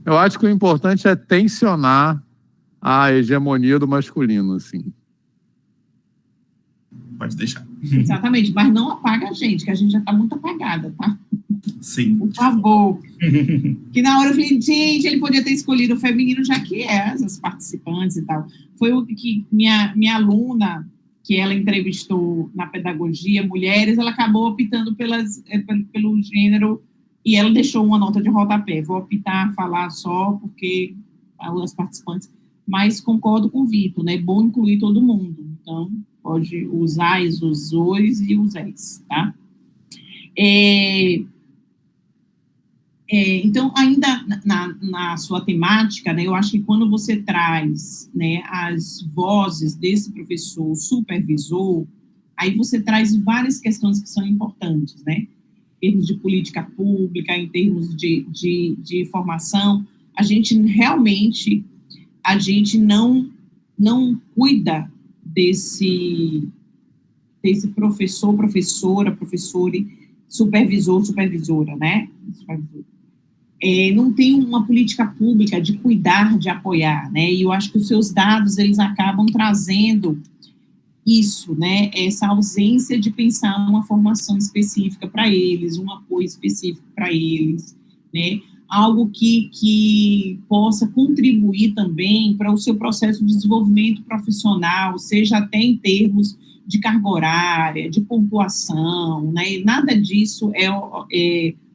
[SPEAKER 4] Eu acho que o importante é tensionar a hegemonia do masculino, assim.
[SPEAKER 1] Pode deixar.
[SPEAKER 2] Exatamente, mas não apaga a gente, que a gente já está muito apagada, tá?
[SPEAKER 1] Sim.
[SPEAKER 2] Por favor. Que na hora eu falei, gente, ele podia ter escolhido o feminino, já que as participantes e tal. Foi o que minha aluna, que ela entrevistou na pedagogia, mulheres, ela acabou optando pelo gênero, e ela deixou uma nota de rodapé. Vou optar a falar só porque as participantes, mas concordo com o Vitor, né? É bom incluir todo mundo. Então, pode usar os dois e os ex, tá? Então, ainda na sua temática, né, eu acho que quando você traz, né, as vozes desse professor supervisor, aí você traz várias questões que são importantes, né? Em termos de política pública, em termos de formação, a gente realmente não cuida desse professor, professora, professore, supervisor, supervisora, né? Não tem uma política pública de cuidar, de apoiar, né? E eu acho que os seus dados, eles acabam trazendo isso, né? Essa ausência de pensar uma formação específica para eles, um apoio específico para eles, né? Algo que possa contribuir também para o seu processo de desenvolvimento profissional, seja até em termos de carga horária, de pontuação, né? Nada disso é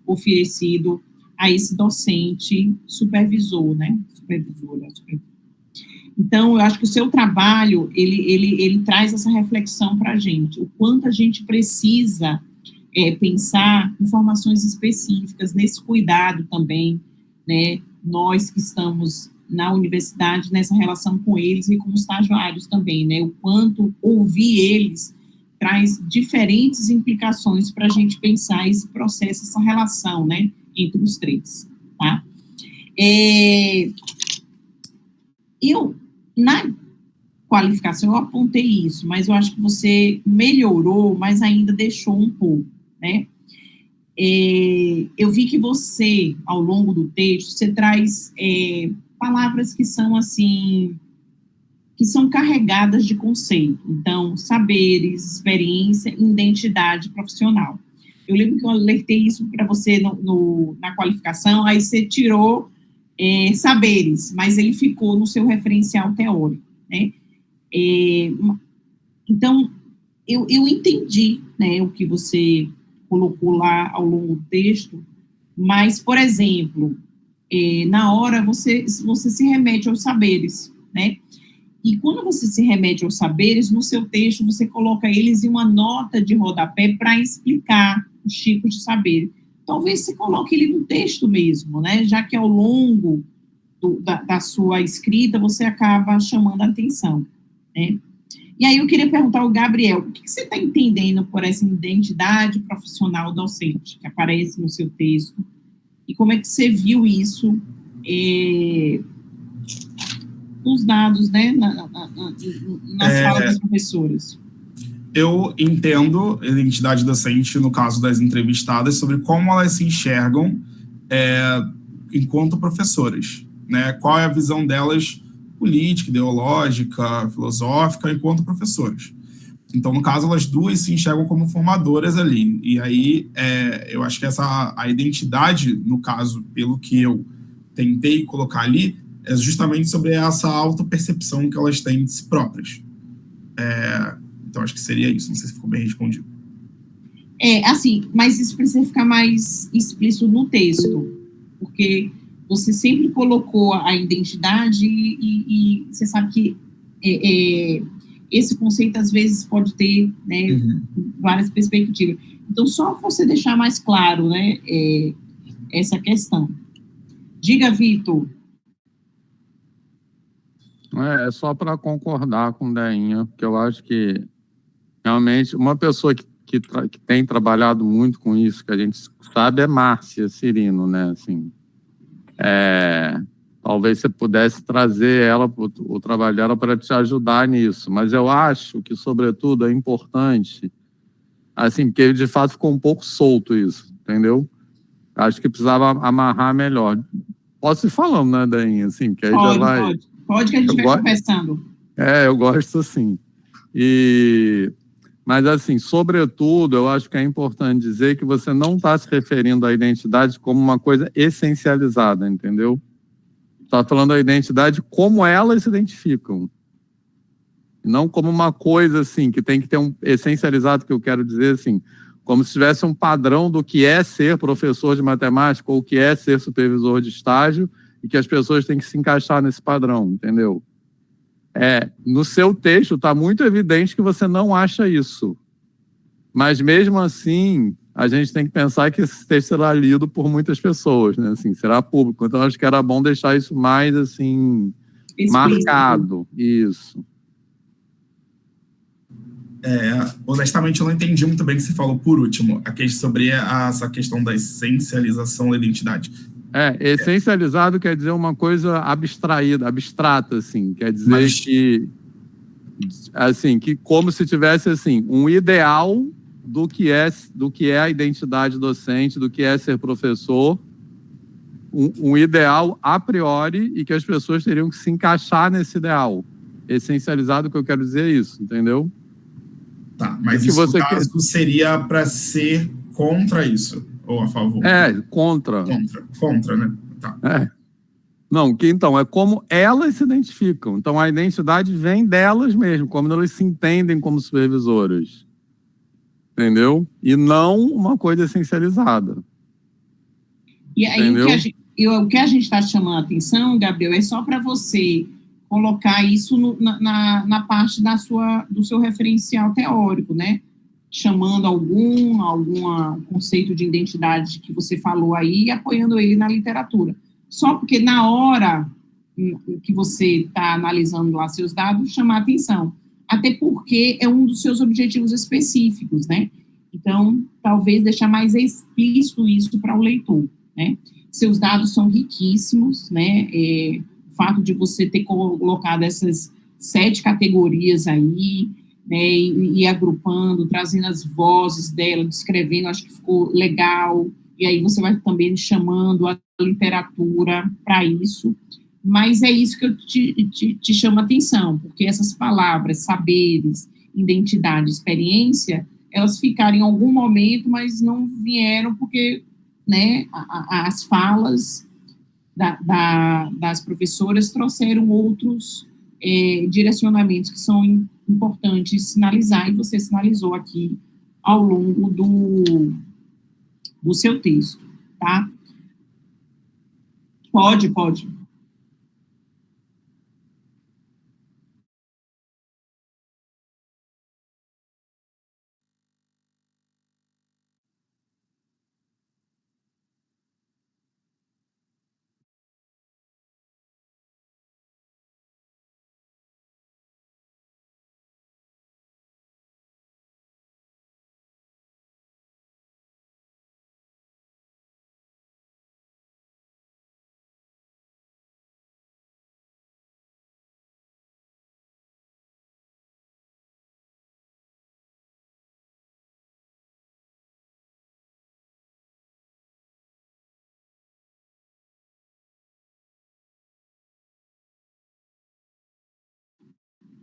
[SPEAKER 2] oferecido a esse docente supervisor, né? Supervisora. Então, eu acho que o seu trabalho, ele traz essa reflexão para a gente, o quanto a gente precisa pensar em formações específicas, nesse cuidado também, né? Nós que estamos na universidade, nessa relação com eles e com os estagiários também, né? O quanto ouvir eles traz diferentes implicações para a gente pensar esse processo, essa relação, né? Entre os 3, tá? Na qualificação, eu apontei isso, mas eu acho que você melhorou, mas ainda deixou um pouco, né? Eu vi que você, ao longo do texto, você traz palavras que são, assim, que são carregadas de conceito. Então, saberes, experiência, identidade profissional. Eu lembro que eu alertei isso para você na qualificação, aí você tirou saberes, mas ele ficou no seu referencial teórico, né? Então, eu entendi, né, o que você colocou lá ao longo do texto, mas, por exemplo, na hora você se remete aos saberes, né? E quando você se remete aos saberes, no seu texto você coloca eles em uma nota de rodapé para explicar os tipos de saber. Talvez você coloque ele no texto mesmo, né? Já que ao longo da sua escrita você acaba chamando a atenção, né? E aí eu queria perguntar ao Gabriel, o que você está entendendo por essa identidade profissional docente que aparece no seu texto? E como é que você viu isso nos dados, né, nas falas das professoras?
[SPEAKER 1] Eu entendo a identidade docente, no caso das entrevistadas, sobre como elas se enxergam enquanto professoras, né? Qual é a visão delas política, ideológica, filosófica, enquanto professoras. Então, no caso, elas duas se enxergam como formadoras ali. E aí, eu acho que a identidade, no caso, pelo que eu tentei colocar ali, é justamente sobre essa autopercepção que elas têm de si próprias. Então, acho que seria isso. Não sei se ficou bem respondido.
[SPEAKER 2] Assim, mas isso precisa ficar mais explícito no texto, porque você sempre colocou a identidade e você sabe que esse conceito, às vezes, pode ter, né, várias perspectivas. Então, só você deixar mais claro, né, essa questão. Diga, Vitor.
[SPEAKER 4] É só para concordar com o Deinha, porque eu acho que realmente uma pessoa que tem trabalhado muito com isso, que a gente sabe, é Márcia Cirino, né? Assim, talvez você pudesse trazer ela, o trabalho dela, para te ajudar nisso, mas eu acho que, sobretudo, é importante, assim, porque de fato ficou um pouco solto isso, entendeu? Acho que precisava amarrar melhor. Posso ir falando, né, Deinha? Assim, que aí já vai...
[SPEAKER 2] Pode que a gente vai conversando.
[SPEAKER 4] Eu gosto assim. Mas, assim, sobretudo, eu acho que é importante dizer que você não está se referindo à identidade como uma coisa essencializada, entendeu? Está falando da identidade como elas se identificam. Não como uma coisa, assim, que tem que ter um essencializado, que eu quero dizer, assim, como se tivesse um padrão do que é ser professor de matemática ou o que é ser supervisor de estágio e que as pessoas têm que se encaixar nesse padrão, entendeu? No seu texto está muito evidente que você não acha isso. Mas, mesmo assim, a gente tem que pensar que esse texto será lido por muitas pessoas, né? Assim, será público. Então, acho que era bom deixar isso mais, assim, marcado. Isso.
[SPEAKER 1] Honestamente, eu não entendi muito bem o que você falou por último, sobre essa questão da essencialização da identidade.
[SPEAKER 4] Essencializado quer dizer uma coisa abstraída, abstrata, assim. Quer dizer que, assim, que como se tivesse, assim, um ideal do que é a identidade docente, do que é ser professor, um ideal a priori, e que as pessoas teriam que se encaixar nesse ideal. Essencializado, o que eu quero dizer é isso, entendeu?
[SPEAKER 1] Tá, mas isso, no caso, seria para ser contra isso, ou a favor?
[SPEAKER 4] Contra.
[SPEAKER 1] Contra, né? Tá.
[SPEAKER 4] Não, então, é como elas se identificam. Então, a identidade vem delas mesmo, como elas se entendem como supervisoras. Entendeu? E não uma coisa essencializada.
[SPEAKER 2] E aí, o que a gente está chamando a atenção, Gabriel, é só para você colocar isso na parte do seu referencial teórico, né? Chamando algum conceito de identidade que você falou aí e apoiando ele na literatura. Só porque na hora que você está analisando lá seus dados, chamar a atenção. Até porque é um dos seus objetivos específicos, né? Então, talvez deixar mais explícito isso para o leitor, né? Seus dados são riquíssimos, né? O fato de você ter colocado essas 7 categorias aí, né? E agrupando, trazendo as vozes dela, descrevendo, acho que ficou legal. E aí você vai também chamando a literatura para isso. Mas é isso que eu te chamo a atenção, porque essas palavras, saberes, identidade, experiência, elas ficaram em algum momento, mas não vieram porque, né, as falas das professoras trouxeram outros direcionamentos que são importantes sinalizar, e você sinalizou aqui ao longo do seu texto, tá? Pode.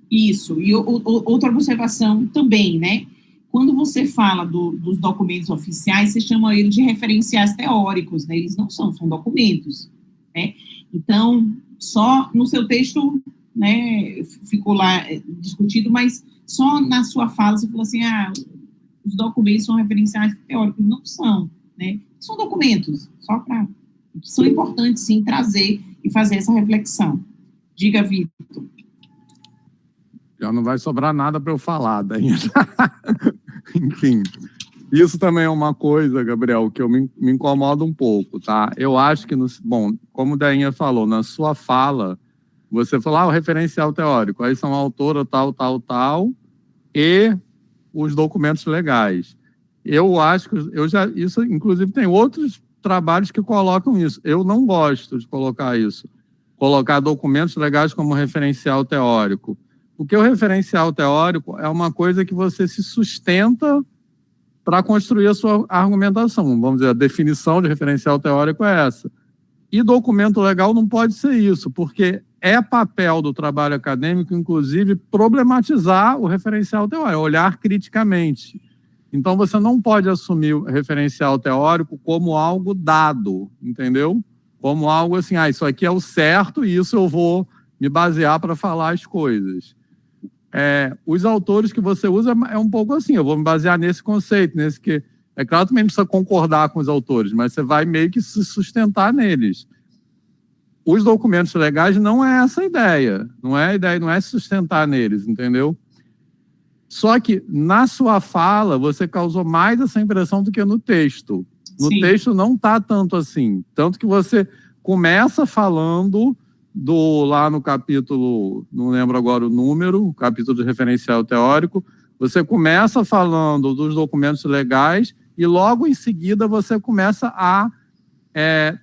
[SPEAKER 2] Isso, e outra observação também, né? Quando você fala dos documentos oficiais, você chama eles de referenciais teóricos, né? Eles não são documentos, né? Então, só no seu texto, né, ficou lá discutido, mas só na sua fala você falou assim, os documentos são referenciais teóricos. Não são, né? São documentos, só para... São importantes, sim, trazer e fazer essa reflexão. Diga, Vitor.
[SPEAKER 4] Já não vai sobrar nada para eu falar daí. Enfim, isso também é uma coisa, Gabriel, que eu me incomoda um pouco, tá? Eu acho que, bom, como a Dainha falou, na sua fala, você falou, o referencial teórico, aí são a autora tal, e os documentos legais. Eu acho que, isso, inclusive, tem outros trabalhos que colocam isso. Eu não gosto de colocar isso. Colocar documentos legais como referencial teórico. Porque o referencial teórico é uma coisa que você se sustenta para construir a sua argumentação. Vamos dizer, a definição de referencial teórico é essa. E documento legal não pode ser isso, porque é papel do trabalho acadêmico, inclusive, problematizar o referencial teórico, olhar criticamente. Então, você não pode assumir o referencial teórico como algo dado, entendeu? Como algo assim, isso aqui é o certo e isso eu vou me basear para falar as coisas. Os autores que você usa é um pouco assim, eu vou me basear nesse conceito, nesse que... É claro que também precisa concordar com os autores, mas você vai meio que se sustentar neles. Os documentos legais não é essa a ideia, não é se sustentar neles, entendeu? Só que na sua fala você causou mais essa impressão do que no texto. No
[SPEAKER 2] Sim.
[SPEAKER 4] texto não está tanto assim, tanto que você começa falando lá no capítulo, não lembro agora o número, o capítulo de referencial teórico, você começa falando dos documentos legais e logo em seguida você começa a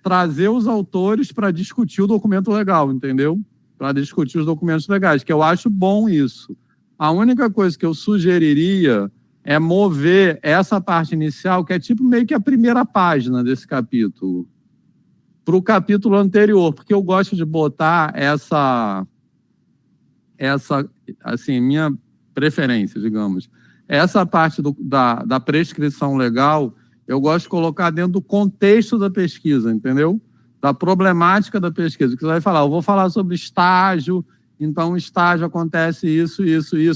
[SPEAKER 4] trazer os autores para discutir o documento legal, entendeu? Para discutir os documentos legais, que eu acho bom isso. A única coisa que eu sugeriria é mover essa parte inicial, que é tipo meio que a primeira página desse capítulo, para o capítulo anterior, porque eu gosto de botar essa assim, minha preferência, digamos. Essa parte da prescrição legal, eu gosto de colocar dentro do contexto da pesquisa, entendeu? Da problemática da pesquisa. Que você vai falar, eu vou falar sobre estágio, então estágio acontece isso,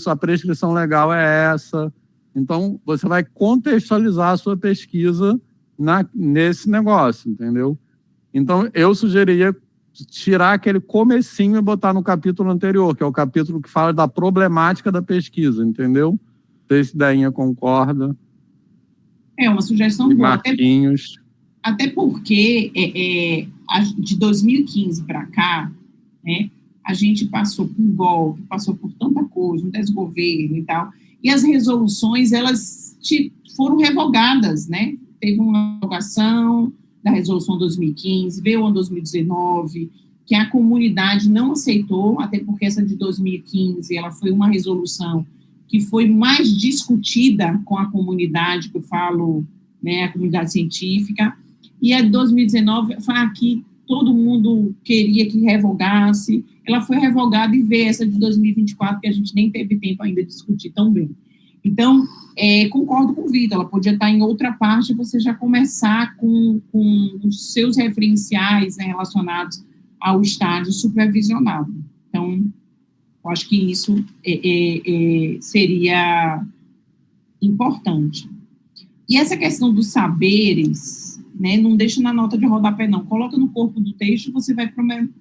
[SPEAKER 4] a prescrição legal é essa. Então, você vai contextualizar a sua pesquisa nesse negócio, entendeu? Então, eu sugeriria tirar aquele comecinho e botar no capítulo anterior, que é o capítulo que fala da problemática da pesquisa, entendeu? Não sei se Dainha concorda.
[SPEAKER 2] É uma sugestão boa.
[SPEAKER 4] Marquinhos.
[SPEAKER 2] Até porque, de 2015 para cá, né, a gente passou por um golpe, passou por tanta coisa, um desgoverno e tal, e as resoluções, elas foram revogadas, né? Teve uma revogação da resolução 2015, veio a 2019, que a comunidade não aceitou, até porque essa de 2015, ela foi uma resolução que foi mais discutida com a comunidade, que eu falo, né, a comunidade científica, e a de 2019 foi a que todo mundo queria que revogasse, ela foi revogada e veio essa de 2024, que a gente nem teve tempo ainda de discutir tão bem. Então, concordo com o Vitor, ela podia estar em outra parte, você já começar com os seus referenciais, né, relacionados ao estágio supervisionado. Então, eu acho que isso seria importante. E essa questão dos saberes, né, não deixa na nota de rodapé, não. Coloca no corpo do texto e você vai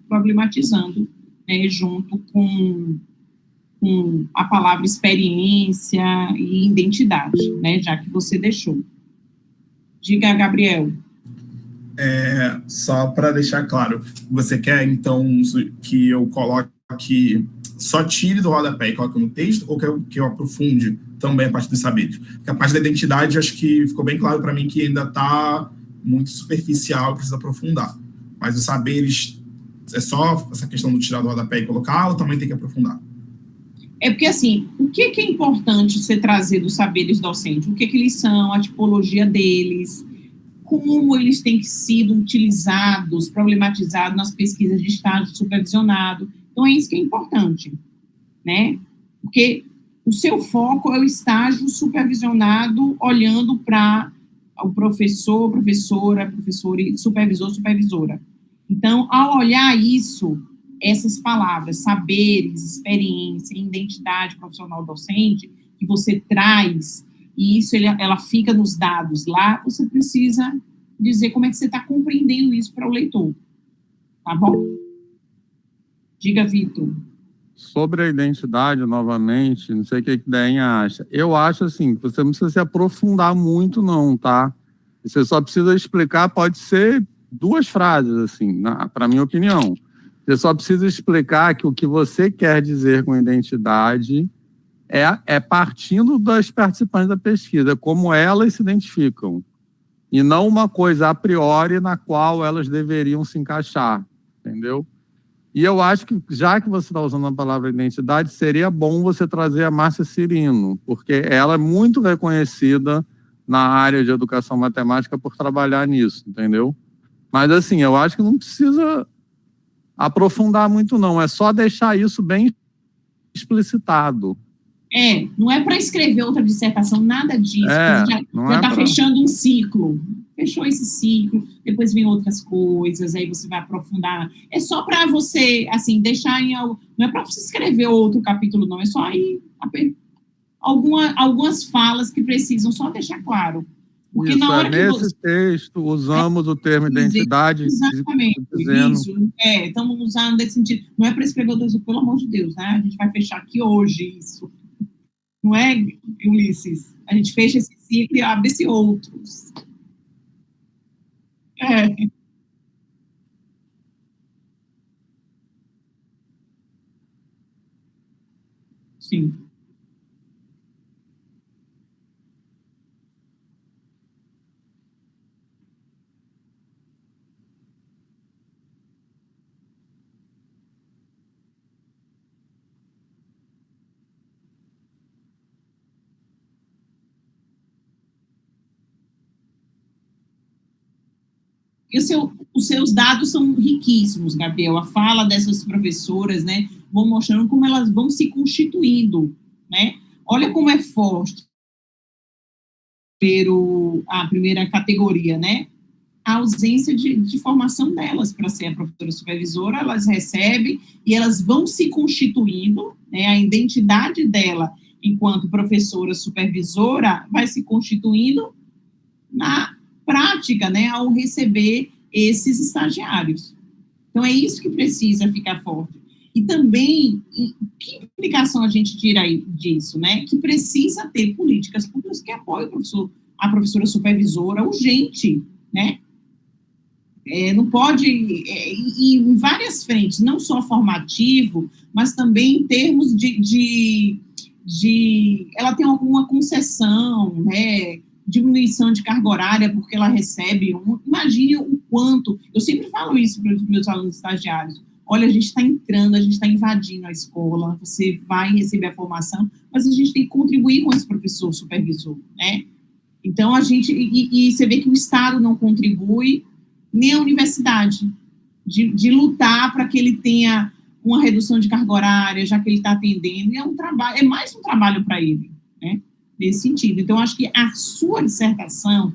[SPEAKER 2] problematizando, né, junto com a palavra experiência e identidade, né, já que você deixou. Diga, Gabriel.
[SPEAKER 1] Só para deixar claro, você quer, então, que eu coloque, só tire do rodapé e coloque no texto, ou que eu aprofunde também a parte dos saberes? Porque a parte da identidade, acho que ficou bem claro para mim que ainda está muito superficial, precisa aprofundar. Mas os saberes, é só essa questão do tirar do rodapé e colocar, ou também tem que aprofundar?
[SPEAKER 2] É porque, assim, o que é importante você trazer dos saberes docentes? O que eles são, a tipologia deles, como eles têm sido utilizados, problematizados nas pesquisas de estágio supervisionado. Então, é isso que é importante, né? Porque o seu foco é o estágio supervisionado, olhando para o professor, professora, e supervisor, supervisora. Então, ao olhar isso, essas palavras, saberes, experiência, identidade profissional docente, que você traz, e isso ela fica nos dados lá, você precisa dizer como é que você está compreendendo isso para o leitor. Tá bom? Diga, Vitor.
[SPEAKER 4] Sobre a identidade, novamente, não sei o que a Deinha acha. Eu acho, assim, que você não precisa se aprofundar muito, não, tá? Você só precisa explicar, pode ser 2 frases, assim, para minha opinião. Você só precisa explicar que o que você quer dizer com identidade é partindo das participantes da pesquisa, como elas se identificam, e não uma coisa a priori na qual elas deveriam se encaixar, entendeu? E eu acho que, já que você está usando a palavra identidade, seria bom você trazer a Márcia Cirino, porque ela é muito reconhecida na área de educação matemática por trabalhar nisso, entendeu? Mas, assim, eu acho que não precisa aprofundar muito, não. É só deixar isso bem explicitado.
[SPEAKER 2] Não é para escrever outra dissertação, nada disso. Já está fechando um ciclo. Fechou esse ciclo, depois vem outras coisas, aí você vai aprofundar. É só para você, assim, deixar em... Não é para você escrever outro capítulo, não. É só aí algumas falas que precisam só deixar claro. Porque
[SPEAKER 4] isso,
[SPEAKER 2] na hora
[SPEAKER 4] nesse texto, usamos o termo identidade.
[SPEAKER 2] Exatamente,
[SPEAKER 4] dizendo...
[SPEAKER 2] isso. Estamos usando nesse sentido. Não é para escrever o texto, pelo amor de Deus, né? A gente vai fechar aqui hoje isso. Não é, Ulisses? A gente fecha esse ciclo e abre-se outros. Sim. E os seus dados são riquíssimos, Gabriel. A fala dessas professoras, né, vão mostrando como elas vão se constituindo, né? Olha como é forte a primeira categoria, né? A ausência de formação delas para ser a professora supervisora, elas recebem e elas vão se constituindo, né? A identidade dela enquanto professora supervisora vai se constituindo na prática, né, ao receber esses estagiários. Então, é isso que precisa ficar forte. E também, que implicação a gente tira aí disso, né? Que precisa ter políticas públicas que apoiem a professora supervisora urgente, né? Não pode, e em várias frentes, não só formativo, mas também em termos de ela tem alguma concessão, né? Diminuição de carga horária, porque ela recebe imagine o quanto, eu sempre falo isso para os meus alunos estagiários, olha, a gente está entrando, a gente está invadindo a escola, você vai receber a formação, mas a gente tem que contribuir com esse professor supervisor, né? Então, a gente, e você vê que o Estado não contribui, nem a universidade, de lutar para que ele tenha uma redução de carga horária, já que ele está atendendo, é mais um trabalho para ele, né? Nesse sentido. Então, acho que a sua dissertação,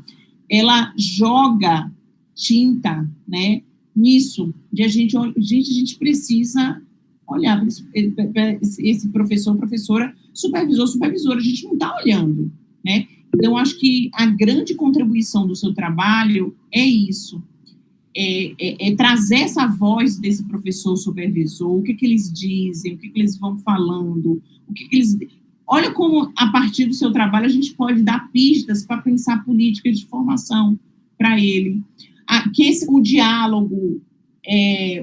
[SPEAKER 2] ela joga tinta, né, nisso, de a gente precisa olhar para esse professor, professora, supervisor, supervisora, a gente não está olhando, né? Então, acho que a grande contribuição do seu trabalho é isso, é trazer essa voz desse professor supervisor, o que eles dizem, o que eles vão falando, o que eles... Olha como, a partir do seu trabalho, a gente pode dar pistas para pensar políticas de formação para ele. O diálogo,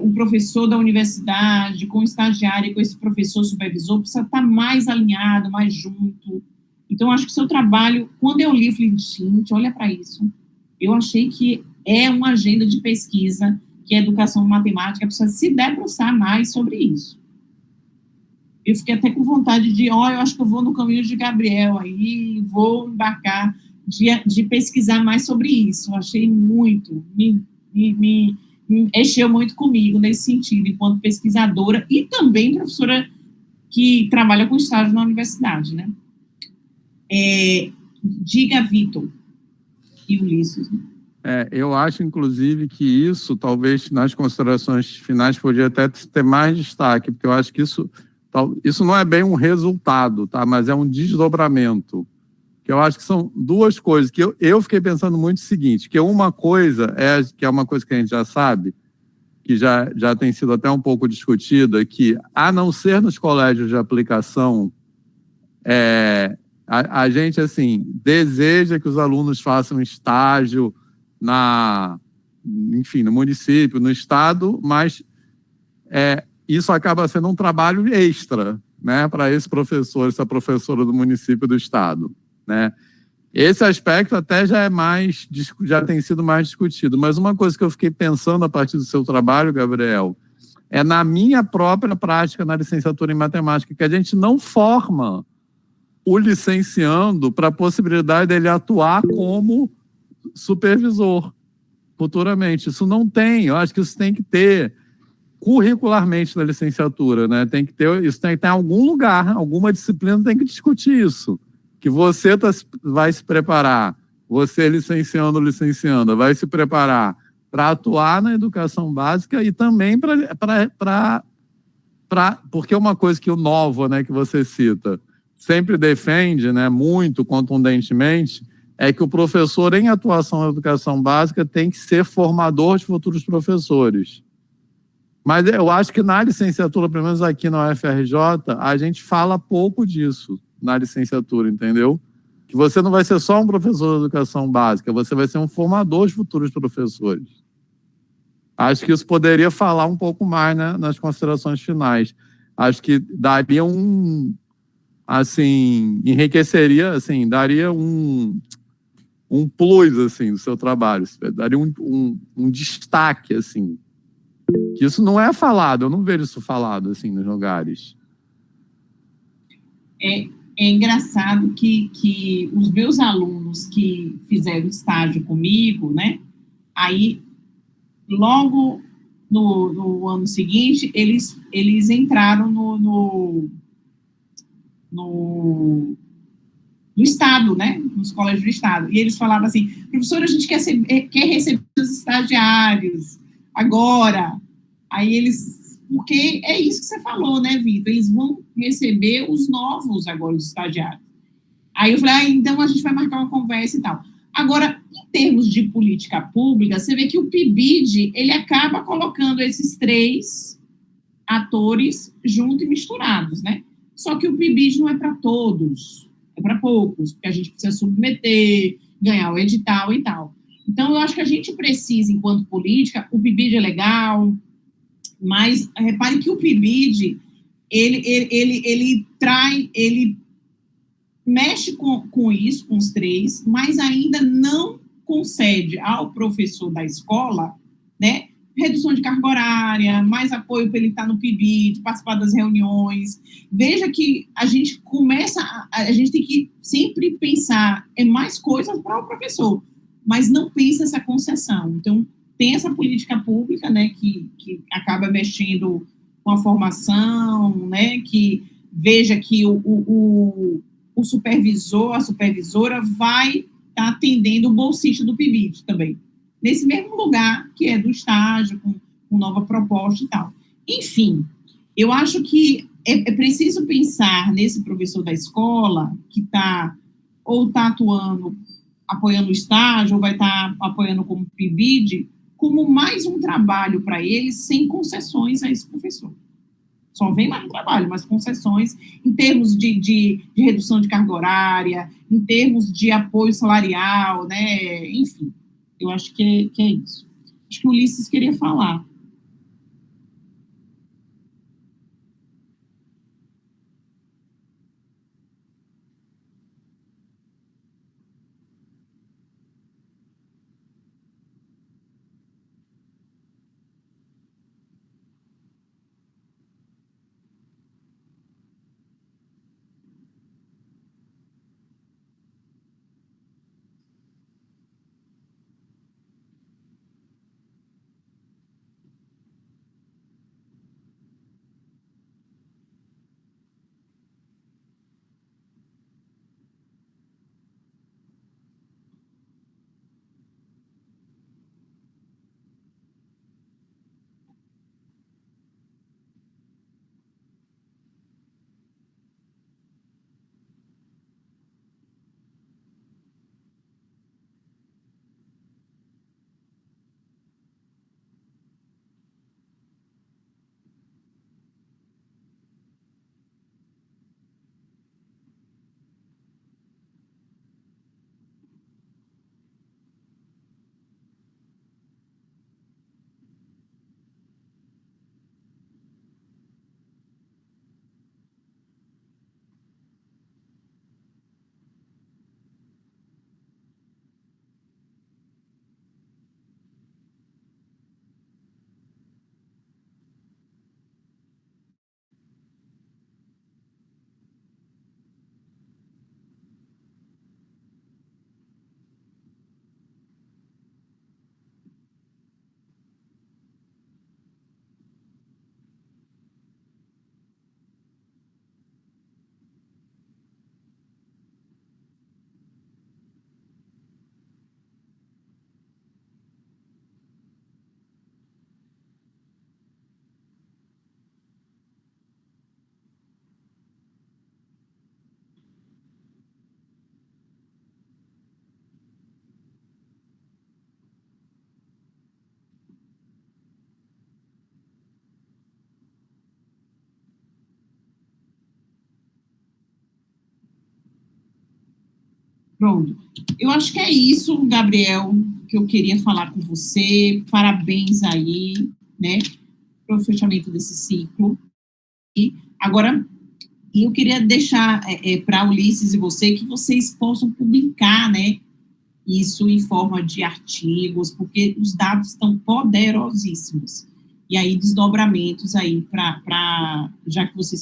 [SPEAKER 2] o professor da universidade com o estagiário e com esse professor supervisor precisa estar mais alinhado, mais junto. Então, acho que o seu trabalho, quando eu li, eu falei, gente, olha para isso. Eu achei que é uma agenda de pesquisa que a educação matemática precisa se debruçar mais sobre isso. Eu fiquei até com vontade eu acho que eu vou no caminho de Gabriel aí, vou embarcar de pesquisar mais sobre isso. Eu achei muito, me mexeu muito comigo nesse sentido, enquanto pesquisadora e também professora que trabalha com estágio na universidade, né? Diga, Vitor e Ulisses.
[SPEAKER 4] Eu acho, inclusive, que isso, talvez, nas considerações finais, podia até ter mais destaque, porque eu acho que isso não é bem um resultado, tá? Mas é um desdobramento. Que eu acho que são duas coisas, que eu fiquei pensando muito o seguinte, que uma coisa que é uma coisa que a gente já sabe, que já tem sido até um pouco discutida, que, a não ser nos colégios de aplicação, a gente, assim, deseja que os alunos façam estágio enfim, no município, no estado, mas isso acaba sendo um trabalho extra, né, para esse professor, essa professora do município do estado, né? Esse aspecto até já tem sido mais discutido, mas uma coisa que eu fiquei pensando a partir do seu trabalho, Gabriel, é na minha própria prática na licenciatura em matemática, que a gente não forma o licenciando para a possibilidade dele atuar como supervisor futuramente. Isso não tem, eu acho que isso tem que ter curricularmente na licenciatura, né? Isso tem que ter em algum lugar, alguma disciplina tem que discutir isso. Que você vai se preparar, você licenciando, vai se preparar para atuar na educação básica e também porque uma coisa que o Nova, né, que você cita, sempre defende, né, muito contundentemente, é que o professor em atuação na educação básica tem que ser formador de futuros professores. Mas eu acho que na licenciatura, pelo menos aqui na UFRJ, a gente fala pouco disso na licenciatura, entendeu? Que você não vai ser só um professor de educação básica, você vai ser um formador de futuros professores. Acho que isso poderia falar um pouco mais, né, nas considerações finais. Acho que daria enriqueceria, assim, daria um plus, assim, do seu trabalho, daria um destaque, assim, que isso não é falado, eu não vejo isso falado, assim, nos lugares.
[SPEAKER 2] É engraçado que os meus alunos que fizeram estágio comigo, né, aí, logo no ano seguinte, eles entraram no Estado, né, nos colégios do Estado, e eles falavam assim, professora, a gente quer receber os estagiários agora. Aí porque é isso que você falou, né, Vitor? Eles vão receber os novos agora, os estagiários. Aí eu falei, então a gente vai marcar uma conversa e tal. Agora, em termos de política pública, você vê que o PIBID, ele acaba colocando esses 3 atores juntos e misturados, né? Só que o PIBID não é para todos, é para poucos, porque a gente precisa submeter, ganhar o edital e tal. Então, eu acho que a gente precisa, enquanto política, o PIBID é legal, mas repare que o PIBID, ele mexe com isso, com os 3, mas ainda não concede ao professor da escola, né, redução de carga horária, mais apoio para ele estar no PIBID, participar das reuniões. Veja que a gente a gente tem que sempre pensar em mais coisas para o professor, mas não pensa essa concessão. Então, tem essa política pública, né, que acaba mexendo com a formação, né, que veja que o supervisor, a supervisora vai estar atendendo o bolsista do PIBID também, nesse mesmo lugar que é do estágio, com nova proposta e tal. Enfim, eu acho que é preciso pensar nesse professor da escola que está atuando, apoiando o estágio, ou vai estar apoiando como PIBID, como mais um trabalho para ele, sem concessões a esse professor. Só vem mais um trabalho, mas concessões em termos de redução de carga horária, em termos de apoio salarial, né? Enfim, eu acho que é isso. Acho que o Ulisses queria falar. Pronto. Eu acho que é isso, Gabriel, que eu queria falar com você. Parabéns aí, né, pelo fechamento desse ciclo. E agora, eu queria deixar para Ulisses e você que vocês possam publicar, né, isso em forma de artigos, porque os dados estão poderosíssimos. E aí, desdobramentos aí já que você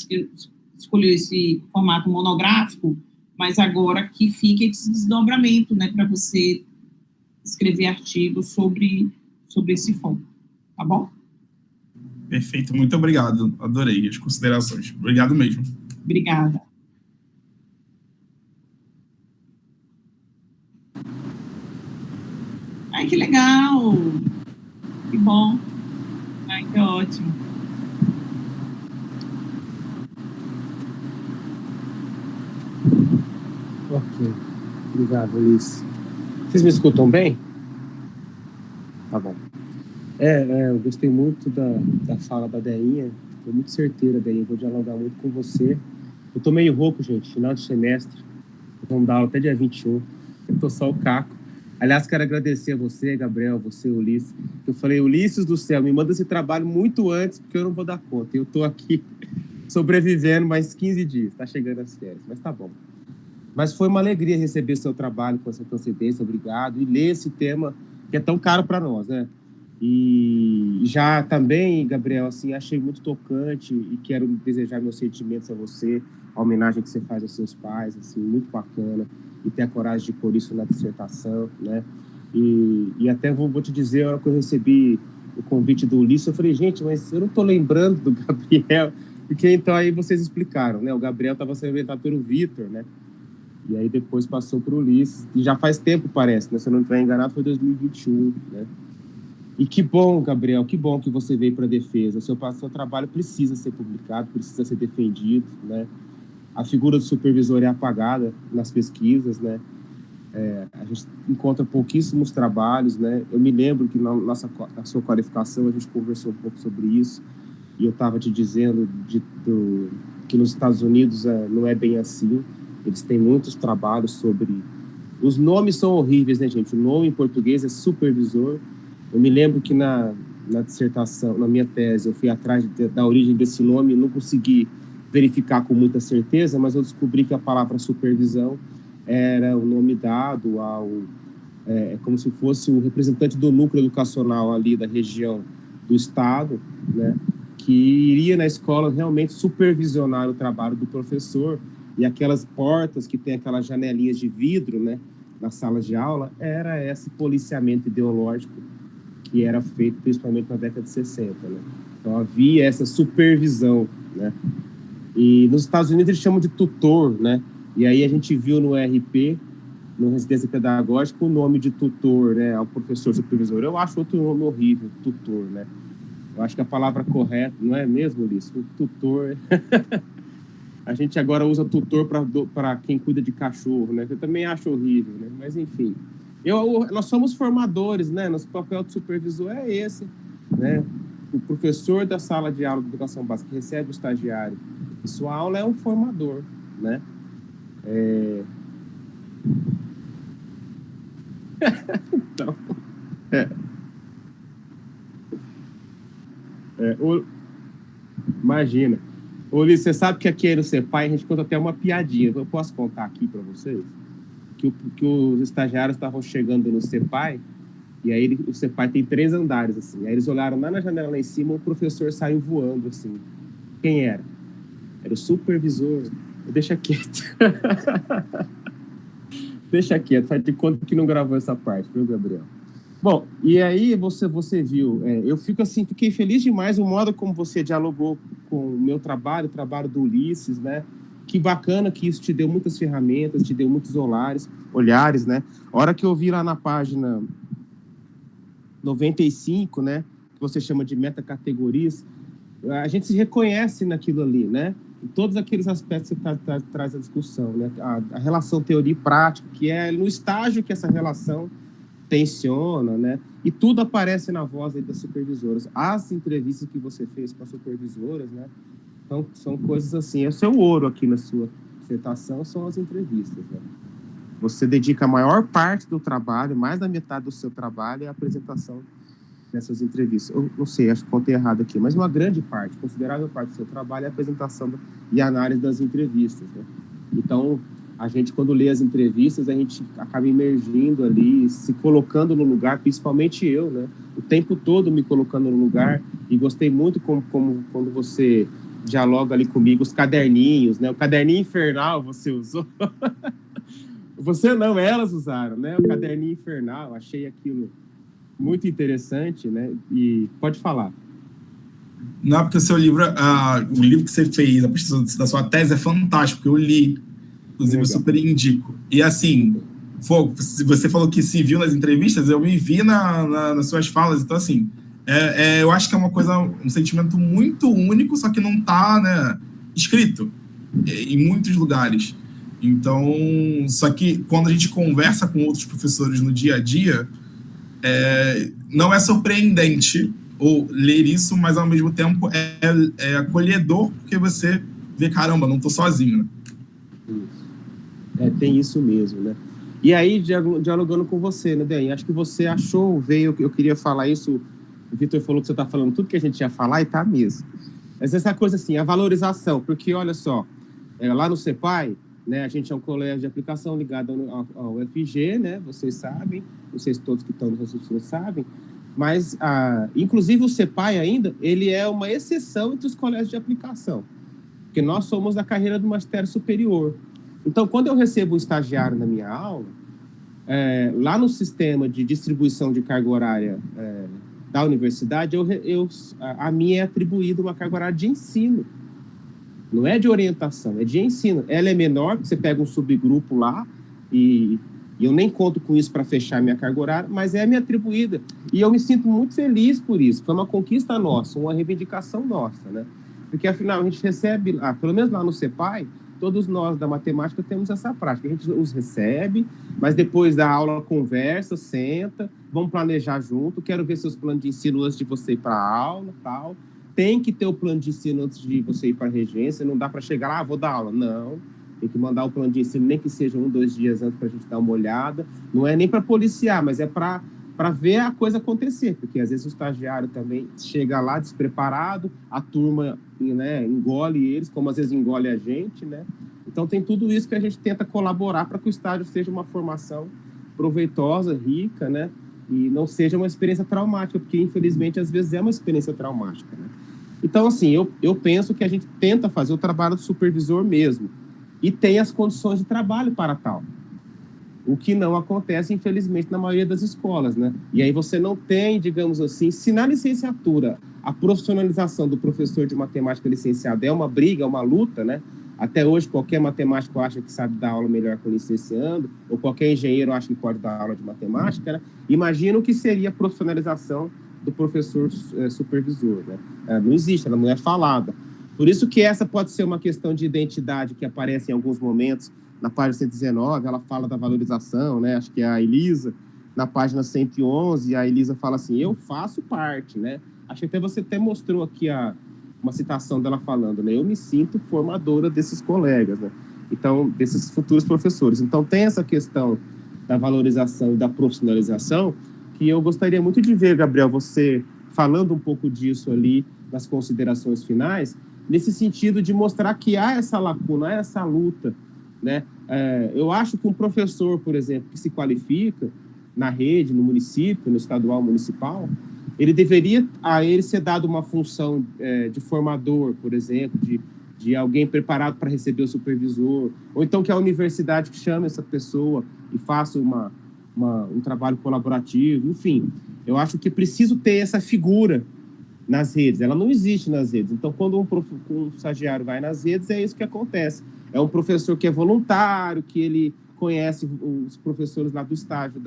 [SPEAKER 2] escolheu esse formato monográfico, mas agora que fique esse desdobramento, né, para você escrever artigos sobre esse foco, tá bom?
[SPEAKER 1] Perfeito, muito obrigado. Adorei as considerações. Obrigado mesmo.
[SPEAKER 2] Obrigada. Ai, que legal! Que bom! Ai, que ótimo!
[SPEAKER 5] Ok. Obrigado, Ulisses. Vocês me escutam bem? Tá bom. Eu gostei muito da fala da Deinha. Foi muito certeira, Deinha. Vou dialogar muito com você. Eu tô meio rouco, gente. Final de semestre. Vamos dar aula até dia 21. Eu tô só o caco. Aliás, quero agradecer a você, Gabriel, você, Ulisses. Eu falei, Ulisses do céu, me manda esse trabalho muito antes, porque eu não vou dar conta. Eu tô aqui sobrevivendo mais 15 dias. Tá chegando as férias, mas tá bom. Mas foi uma alegria receber seu trabalho com essa antecedência, obrigado. E ler esse tema que é tão caro para nós, né? E já também, Gabriel, assim, achei muito tocante e quero desejar meus sentimentos a você, a homenagem que você faz aos seus pais, assim, muito bacana. E ter a coragem de pôr isso na dissertação, né? E até vou te dizer, a hora que eu recebi o convite do Ulisses, eu falei, gente, mas eu não estou lembrando do Gabriel, porque então aí vocês explicaram, né? O Gabriel estava sendo inventado pelo Vitor, né? E aí depois passou para o Ulisses, e já faz tempo, parece, né? Se eu não estiver enganado, foi 2021, né? E que bom, Gabriel, que bom que você veio para a defesa. O seu trabalho precisa ser publicado, precisa ser defendido, né? A figura do supervisor é apagada nas pesquisas, né? A gente encontra pouquíssimos trabalhos, né? Eu me lembro que na sua qualificação a gente conversou um pouco sobre isso, e eu estava te dizendo que nos Estados Unidos não é bem assim. Eles têm muitos trabalhos sobre... Os nomes são horríveis, né, gente? O nome em português é supervisor. Eu me lembro que na dissertação, na minha tese, eu fui atrás da origem desse nome e não consegui verificar com muita certeza, mas eu descobri que a palavra supervisão era o nome dado como se fosse o representante do núcleo educacional ali da região do estado, né, que iria na escola realmente supervisionar o trabalho do professor, e aquelas portas que tem aquelas janelinhas de vidro, né, nas salas de aula, era esse policiamento ideológico que era feito principalmente na década de 60, né? Então havia essa supervisão, né? E nos Estados Unidos eles chamam de tutor, né? E aí a gente viu no RP, no Residência Pedagógica, o nome de tutor, né? Ao professor supervisor. Eu acho outro nome horrível, tutor, né? Eu acho que a palavra correta, não é mesmo, Ulisses? O tutor... A gente agora usa tutor para quem cuida de cachorro, né? Eu também acho horrível, né? Mas, enfim. Nós somos formadores, né? Nosso papel de supervisor é esse, né? O professor da sala de aula de educação básica que recebe o estagiário e sua aula é um formador, né? Então, imagina. Ulisses, você sabe que aqui no CEPAI a gente conta até uma piadinha. Eu posso contar aqui para vocês? Que os estagiários estavam chegando no CEPAI, e aí o CEPAI tem 3 andares, assim. Aí eles olharam lá na janela lá em cima, o professor saiu voando, assim. Quem era? Era o supervisor. Deixa quieto. Deixa quieto, faz de conta que não gravou essa parte, viu, Gabriel? Bom, e aí você viu, eu fiquei feliz demais o modo como você dialogou com o meu trabalho, o trabalho do Ulisses, né? Que bacana que isso te deu muitas ferramentas, te deu muitos olhares, né? A hora que eu vi lá na página 95, né? Que você chama de metacategorias, a gente se reconhece naquilo ali, né? Em todos aqueles aspectos que você traz à discussão, né? A relação teoria e prática, que é no estágio que essa relação tensiona, né? E tudo aparece na voz aí das supervisoras. As entrevistas que você fez com as supervisoras, né? São coisas assim. É o seu ouro aqui na sua dissertação, são as entrevistas, né? você dedica a maior parte do trabalho, mais da metade do seu trabalho, à apresentação dessas entrevistas. Eu não sei, acho que contei errado aqui, mas uma grande parte, considerável parte do seu trabalho é a apresentação e análise das entrevistas, né? Então, a gente, quando lê as entrevistas, a gente acaba emergindo ali, se colocando no lugar, principalmente eu, né? O tempo todo me colocando no lugar, e gostei muito como quando você dialoga ali comigo, os caderninhos, né? O caderninho infernal você usou. Você não, elas usaram, né? O caderninho infernal, achei aquilo muito interessante, né? E pode falar.
[SPEAKER 1] Não, porque o seu livro, o livro que você fez, a pesquisa da sua tese é fantástico, eu li, inclusive eu super indico. E assim, você falou que se viu nas entrevistas, eu me vi nas suas falas, então assim, eu acho que é uma coisa, um sentimento muito único, só que não está, né, escrito em muitos lugares. Então, só que quando a gente conversa com outros professores no dia a dia, não é surpreendente ou ler isso, mas ao mesmo tempo é acolhedor, porque você vê, caramba, não estou sozinho, né?
[SPEAKER 5] Isso. Tem isso mesmo, né? E aí, dialogando com você, né, Dan? Acho que você eu queria falar isso, o Vitor falou que você está falando tudo que a gente ia falar, e tá mesmo. Mas essa coisa assim, a valorização, porque olha só, lá no CEPAI, né, a gente é um colégio de aplicação ligado ao UFG, né? Vocês sabem, não sei se todos que estão no raciocínio sabem, mas, inclusive, o CEPAI ainda, ele é uma exceção entre os colégios de aplicação, porque nós somos da carreira do magistério superior. Então, quando eu recebo um estagiário na minha aula, lá no sistema de distribuição de carga horária da universidade, a mim é atribuída uma carga horária de ensino. Não é de orientação, é de ensino. Ela é menor, você pega um subgrupo lá e eu nem conto com isso para fechar minha carga horária, mas é me atribuída. E eu me sinto muito feliz por isso. Foi uma conquista nossa, uma reivindicação nossa, né? Porque, afinal, a gente recebe, pelo menos lá no CEPAI, todos nós da matemática temos essa prática. A gente os recebe, mas depois da aula conversa, senta, vamos planejar junto, quero ver seus planos de ensino antes de você ir para a aula, tal. Tem que ter o plano de ensino antes de você ir para a regência, não dá para chegar lá, vou dar aula. Não. Tem que mandar o plano de ensino, nem que seja 1, 2 dias antes para a gente dar uma olhada. Não é nem para policiar, mas é para ver a coisa acontecer, porque às vezes o estagiário também chega lá despreparado, a turma, né, engole eles, como às vezes engole a gente, né? Então tem tudo isso que a gente tenta colaborar para que o estágio seja uma formação proveitosa, rica, né? E não seja uma experiência traumática, porque infelizmente às vezes é uma experiência traumática, né? Então, assim, eu penso que a gente tenta fazer o trabalho do supervisor mesmo, e tem as condições de trabalho para tal. O que não acontece, infelizmente, na maioria das escolas, né? E aí você não tem, digamos assim, se na licenciatura a profissionalização do professor de matemática licenciado é uma briga, é uma luta, né? Até hoje, qualquer matemático acha que sabe dar aula melhor que o licenciando, ou qualquer engenheiro acha que pode dar aula de matemática, né? Imagina o que seria a profissionalização do professor supervisor, né? Não existe, ela não é falada. Por isso que essa pode ser uma questão de identidade que aparece em alguns momentos. Na página 119, ela fala da valorização, né? Acho que é a Elisa. Na página 111, a Elisa fala assim, eu faço parte, né? Acho que até você mostrou aqui uma citação dela falando, né? Eu me sinto formadora desses colegas, né? Então, desses futuros professores. Então, tem essa questão da valorização e da profissionalização que eu gostaria muito de ver, Gabriel, você falando um pouco disso ali nas considerações finais, nesse sentido de mostrar que há essa lacuna, há essa luta, né? Eu acho que um professor, por exemplo, que se qualifica na rede, no município, no estadual municipal, ele deveria a ele ser dado uma função de formador, por exemplo, de alguém preparado para receber o supervisor, ou então que a universidade chame essa pessoa e faça um trabalho colaborativo, enfim. Eu acho que é preciso ter essa figura nas redes, ela não existe nas redes. Então, quando um estagiário vai nas redes, é isso que acontece. É um professor que é voluntário, que ele conhece os professores lá do estágio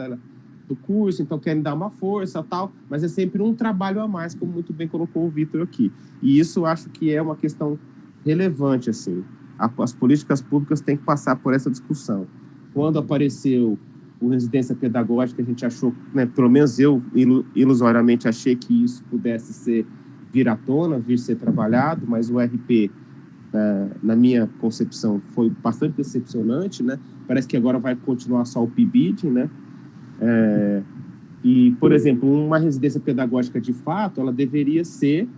[SPEAKER 5] do curso, então querem dar uma força, tal, mas é sempre um trabalho a mais, como muito bem colocou o Vitor aqui. E isso eu acho que é uma questão relevante, assim. As políticas públicas têm que passar por essa discussão. Quando apareceu o residência pedagógica, a gente achou, né, pelo menos eu ilusoriamente achei que isso pudesse vir à tona, vir ser trabalhado, mas o RP na minha concepção, foi bastante decepcionante, né? Parece que agora vai continuar só o PIBID, né? E, por exemplo, uma residência pedagógica de fato, ela deveria ser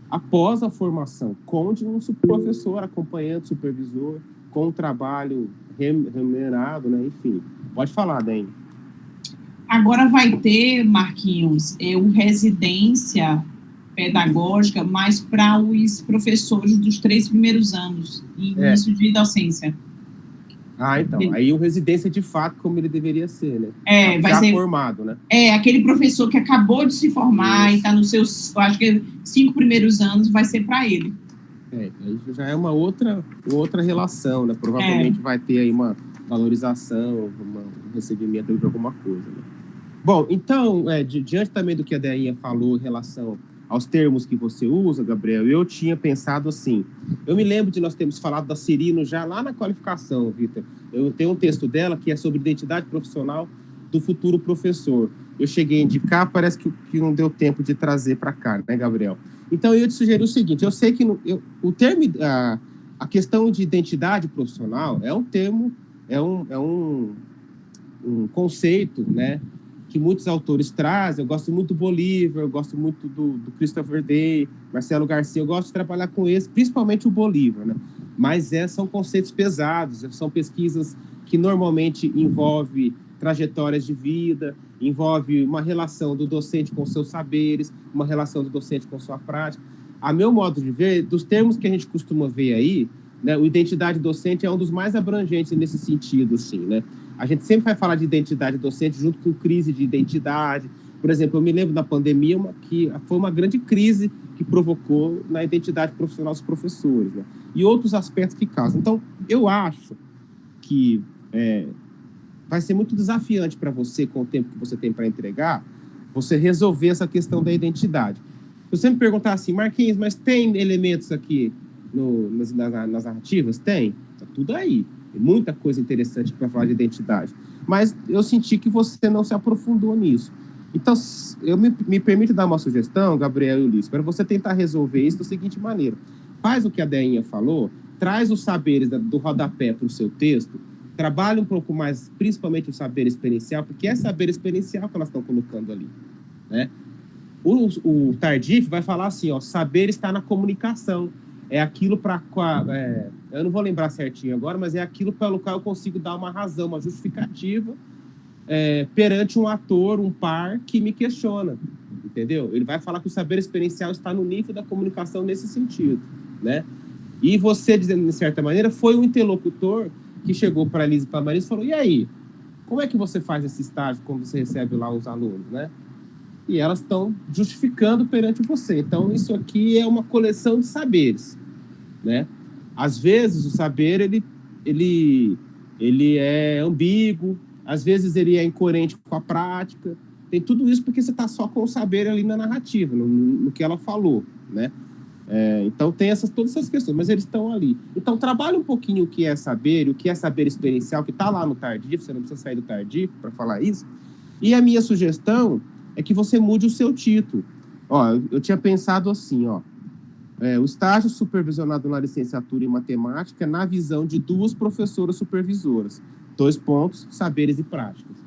[SPEAKER 5] após a formação, com um professor, acompanhante, supervisor, com um trabalho remunerado, né? Enfim. Pode falar, Dani.
[SPEAKER 2] Agora vai ter, Marquinhos, residência pedagógica, mas para os professores dos 3 primeiros anos, início de docência.
[SPEAKER 5] Então, aí o residência de fato, como ele deveria ser, né?
[SPEAKER 2] Vai ser
[SPEAKER 5] formado, né?
[SPEAKER 2] Aquele professor que acabou de se formar e está nos seus, eu acho que 5 primeiros anos, vai ser para ele.
[SPEAKER 5] Aí já é uma outra relação, né? Provavelmente vai ter aí uma valorização, um recebimento de alguma coisa, né? Bom, então, diante também do que a Deinha falou em relação aos termos que você usa, Gabriel, eu tinha pensado assim, eu me lembro de nós termos falado da Cirino já lá na qualificação, Vitor. Eu tenho um texto dela que é sobre identidade profissional do futuro professor. Eu cheguei a indicar, parece que não deu tempo de trazer para cá, né, Gabriel? Então, eu te sugeri o seguinte, eu sei que o termo, a questão de identidade profissional é um termo, é um conceito, né, que muitos autores trazem. Eu gosto muito do Bolívar, eu gosto muito do Christopher Day, Marcelo Garcia, eu gosto de trabalhar com esse, principalmente o Bolívar, né? Mas são conceitos pesados, são pesquisas que normalmente envolvem trajetórias de vida, envolve uma relação do docente com seus saberes, uma relação do docente com sua prática. A meu modo de ver, dos termos que a gente costuma ver aí, né, o identidade docente é um dos mais abrangentes nesse sentido, assim, né? A gente sempre vai falar de identidade docente junto com crise de identidade. Por exemplo, eu me lembro da pandemia, que foi uma grande crise que provocou na identidade profissional dos professores, né? E outros aspectos que causam. Então, eu acho que vai ser muito desafiante para você, com o tempo que você tem para entregar, você resolver essa questão da identidade. Se você me perguntar assim, Marquinhos, mas tem elementos aqui nas narrativas? Tem. Está tudo aí. Tem muita coisa interessante para falar de identidade. Mas eu senti que você não se aprofundou nisso. Então, eu me permito dar uma sugestão, Gabriel e Ulisses, para você tentar resolver isso da seguinte maneira. Faz o que a Deinha falou, traz os saberes do rodapé para o seu texto, trabalha um pouco mais, principalmente o saber experiencial, porque é saber experiencial que elas estão colocando ali, né? O Tardif vai falar assim, ó, saber está na comunicação. É aquilo para... eu não vou lembrar certinho agora, mas é aquilo pelo qual eu consigo dar uma razão, uma justificativa perante um ator, um par que me questiona, entendeu? Ele vai falar que o saber experiencial está no nível da comunicação nesse sentido, né? E você, dizendo de certa maneira, foi um interlocutor que chegou para a Liz e para a Marisa e falou, e aí, como é que você faz esse estágio quando você recebe lá os alunos, né? E elas estão justificando perante você. Então, isso aqui é uma coleção de saberes, né? Às vezes, o saber, ele é ambíguo, às vezes ele é incoerente com a prática. Tem tudo isso porque você está só com o saber ali na narrativa, no que ela falou, né? Então, tem todas essas questões, mas eles estão ali. Então, trabalha um pouquinho o que é saber, o que é saber experiencial, que está lá no Tardif, você não precisa sair do Tardif para falar isso. E a minha sugestão é que você mude o seu título. Ó, eu tinha pensado assim, ó, o estágio supervisionado na licenciatura em matemática na visão de 2 professoras supervisoras. 2 pontos, saberes e práticas.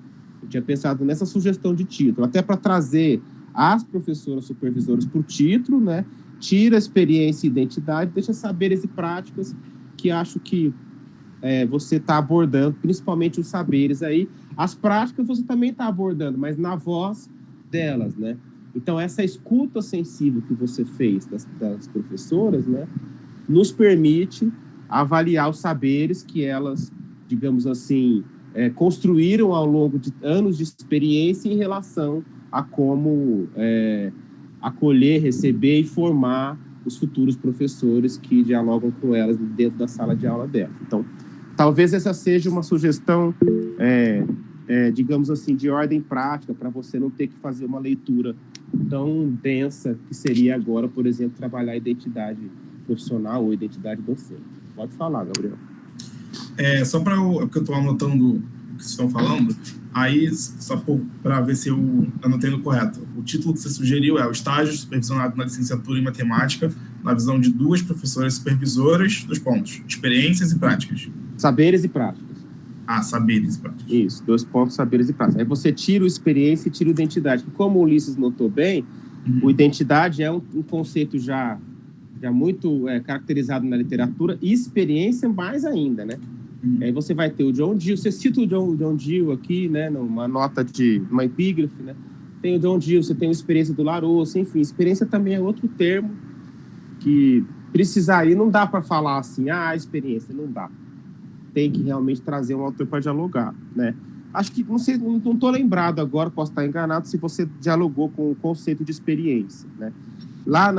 [SPEAKER 5] Eu tinha pensado nessa sugestão de título, até para trazer as professoras supervisoras para o título, né? Tira experiência e identidade, deixa saberes e práticas, que acho que você está abordando, principalmente os saberes aí. As práticas você também está abordando, mas na voz delas, né? Então, essa escuta sensível que você fez das professoras, né, nos permite avaliar os saberes que elas, digamos assim, construíram ao longo de anos de experiência em relação a como acolher, receber e formar os futuros professores que dialogam com elas dentro da sala de aula delas. Então, talvez essa seja uma sugestão, digamos assim, de ordem prática, para você não ter que fazer uma leitura tão densa que seria agora, por exemplo, trabalhar a identidade profissional ou identidade docente. Pode falar, Gabriel.
[SPEAKER 1] Só porque eu estou anotando o que vocês estão falando, aí, só para ver se eu anotei no correto. O título que você sugeriu é o estágio supervisionado na licenciatura em matemática na visão de 2 professoras supervisoras, 2 pontos, experiências e práticas.
[SPEAKER 5] Saberes e práticas.
[SPEAKER 1] Saberes e práticas.
[SPEAKER 5] Isso, 2 pontos, saberes e práticas. Aí você tira o experiência e tira o identidade. Como o Ulisses notou bem, o identidade é um conceito já muito caracterizado na literatura, e experiência mais ainda, né? Aí você vai ter o John Dewey, você cita o John Dewey aqui, né, numa nota de uma epígrafe, né? Tem o John Dewey, você tem a experiência do Larousse, enfim, experiência também é outro termo que precisaria, não dá para falar assim, experiência, não dá. Tem que realmente trazer um autor para dialogar, né? Acho que, não sei, não estou lembrado agora, posso estar enganado, se você dialogou com o conceito de experiência, né? Lá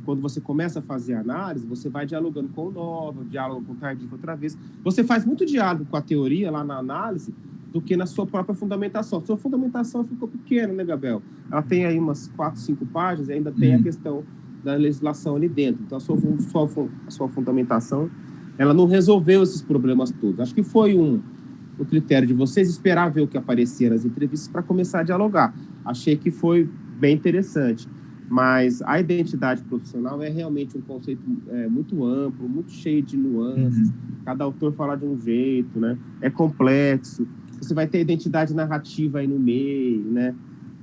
[SPEAKER 5] quando você começa a fazer análise, você vai dialogando com o novo, diálogo com o tardio outra vez. Você faz muito diálogo com a teoria lá na análise do que na sua própria fundamentação. Sua fundamentação ficou pequena, né, Gabriel? Ela tem aí umas 4, 5 páginas e ainda tem a questão da legislação ali dentro. Então, a sua fundamentação, ela não resolveu esses problemas todos. Acho que foi o critério de vocês esperar ver o que aparecia nas entrevistas para começar a dialogar. Achei que foi bem interessante. Mas a identidade profissional é realmente um conceito muito amplo, muito cheio de nuances. Cada autor fala de um jeito, né? É complexo. Você vai ter identidade narrativa aí no meio, né?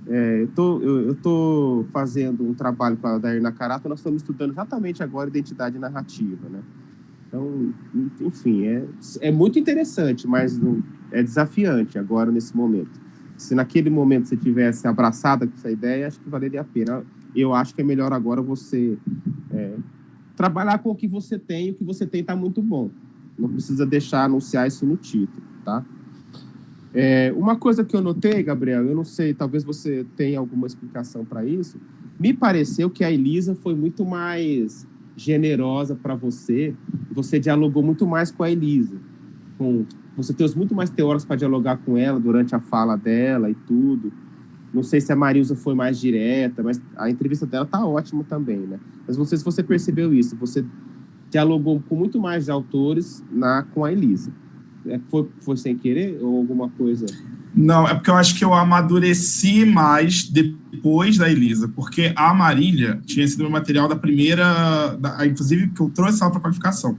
[SPEAKER 5] Eu tô fazendo um trabalho com a Adair Nakarato, nós estamos estudando exatamente agora identidade narrativa, né? Então, enfim, é muito interessante, mas é desafiante agora nesse momento. Se naquele momento você tivesse abraçado essa ideia, acho que valeria a pena. Eu acho que é melhor agora você trabalhar com o que você tem, e o que você tem está muito bom. Não precisa deixar anunciar isso no título, tá? Uma coisa que eu notei, Gabriel, eu não sei, talvez você tenha alguma explicação para isso, me pareceu que a Elisa foi muito mais generosa para você dialogou muito mais com a Elisa. Você tem muito mais teóricos para dialogar com ela durante a fala dela e tudo. Não sei se a Marilza foi mais direta, mas a entrevista dela tá ótima também, né? Mas não sei se você percebeu isso. Você dialogou com muito mais autores com a Elisa. Foi sem querer ou alguma coisa?
[SPEAKER 1] Não, é porque eu acho que eu amadureci mais depois da Elisa, porque a Marília tinha sido meu material da primeira... inclusive, que eu trouxe ela para qualificação.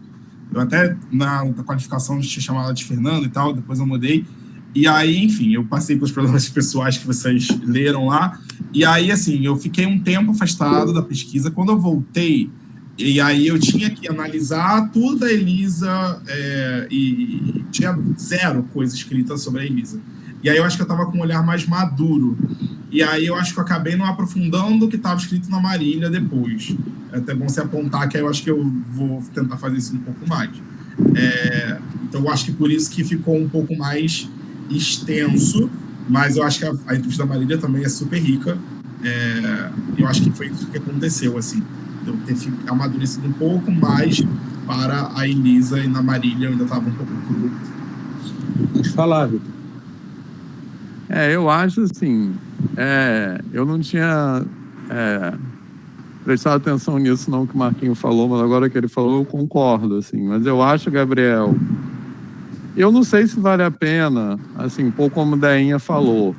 [SPEAKER 1] Eu até, na qualificação, tinha chamado ela de Fernanda e tal, depois eu mudei. E aí, enfim, eu passei pelos problemas pessoais que vocês leram lá. E aí, assim, eu fiquei um tempo afastado da pesquisa. Quando eu voltei, e aí eu tinha que analisar tudo da Elisa, e tinha 0 coisa escrita sobre a Elisa. E aí eu acho que eu estava com um olhar mais maduro. E aí eu acho que eu acabei não aprofundando o que estava escrito na Marília depois. É até bom você apontar, que aí eu acho que eu vou tentar fazer isso um pouco mais. Então eu acho que por isso que ficou um pouco mais extenso, mas eu acho que a entrevista da Marília também é super rica. Eu acho que foi isso que aconteceu, assim. Eu ter amadurecido um pouco mais para a Elisa, e na Marília eu ainda estava um pouco cru.
[SPEAKER 5] Pode falar, Vitor.
[SPEAKER 4] Eu acho assim, eu não tinha prestado atenção nisso não que o Marquinho falou, mas agora que ele falou eu concordo, assim, mas eu acho, Gabriel, eu não sei se vale a pena, assim, um pouco como o Deinha falou,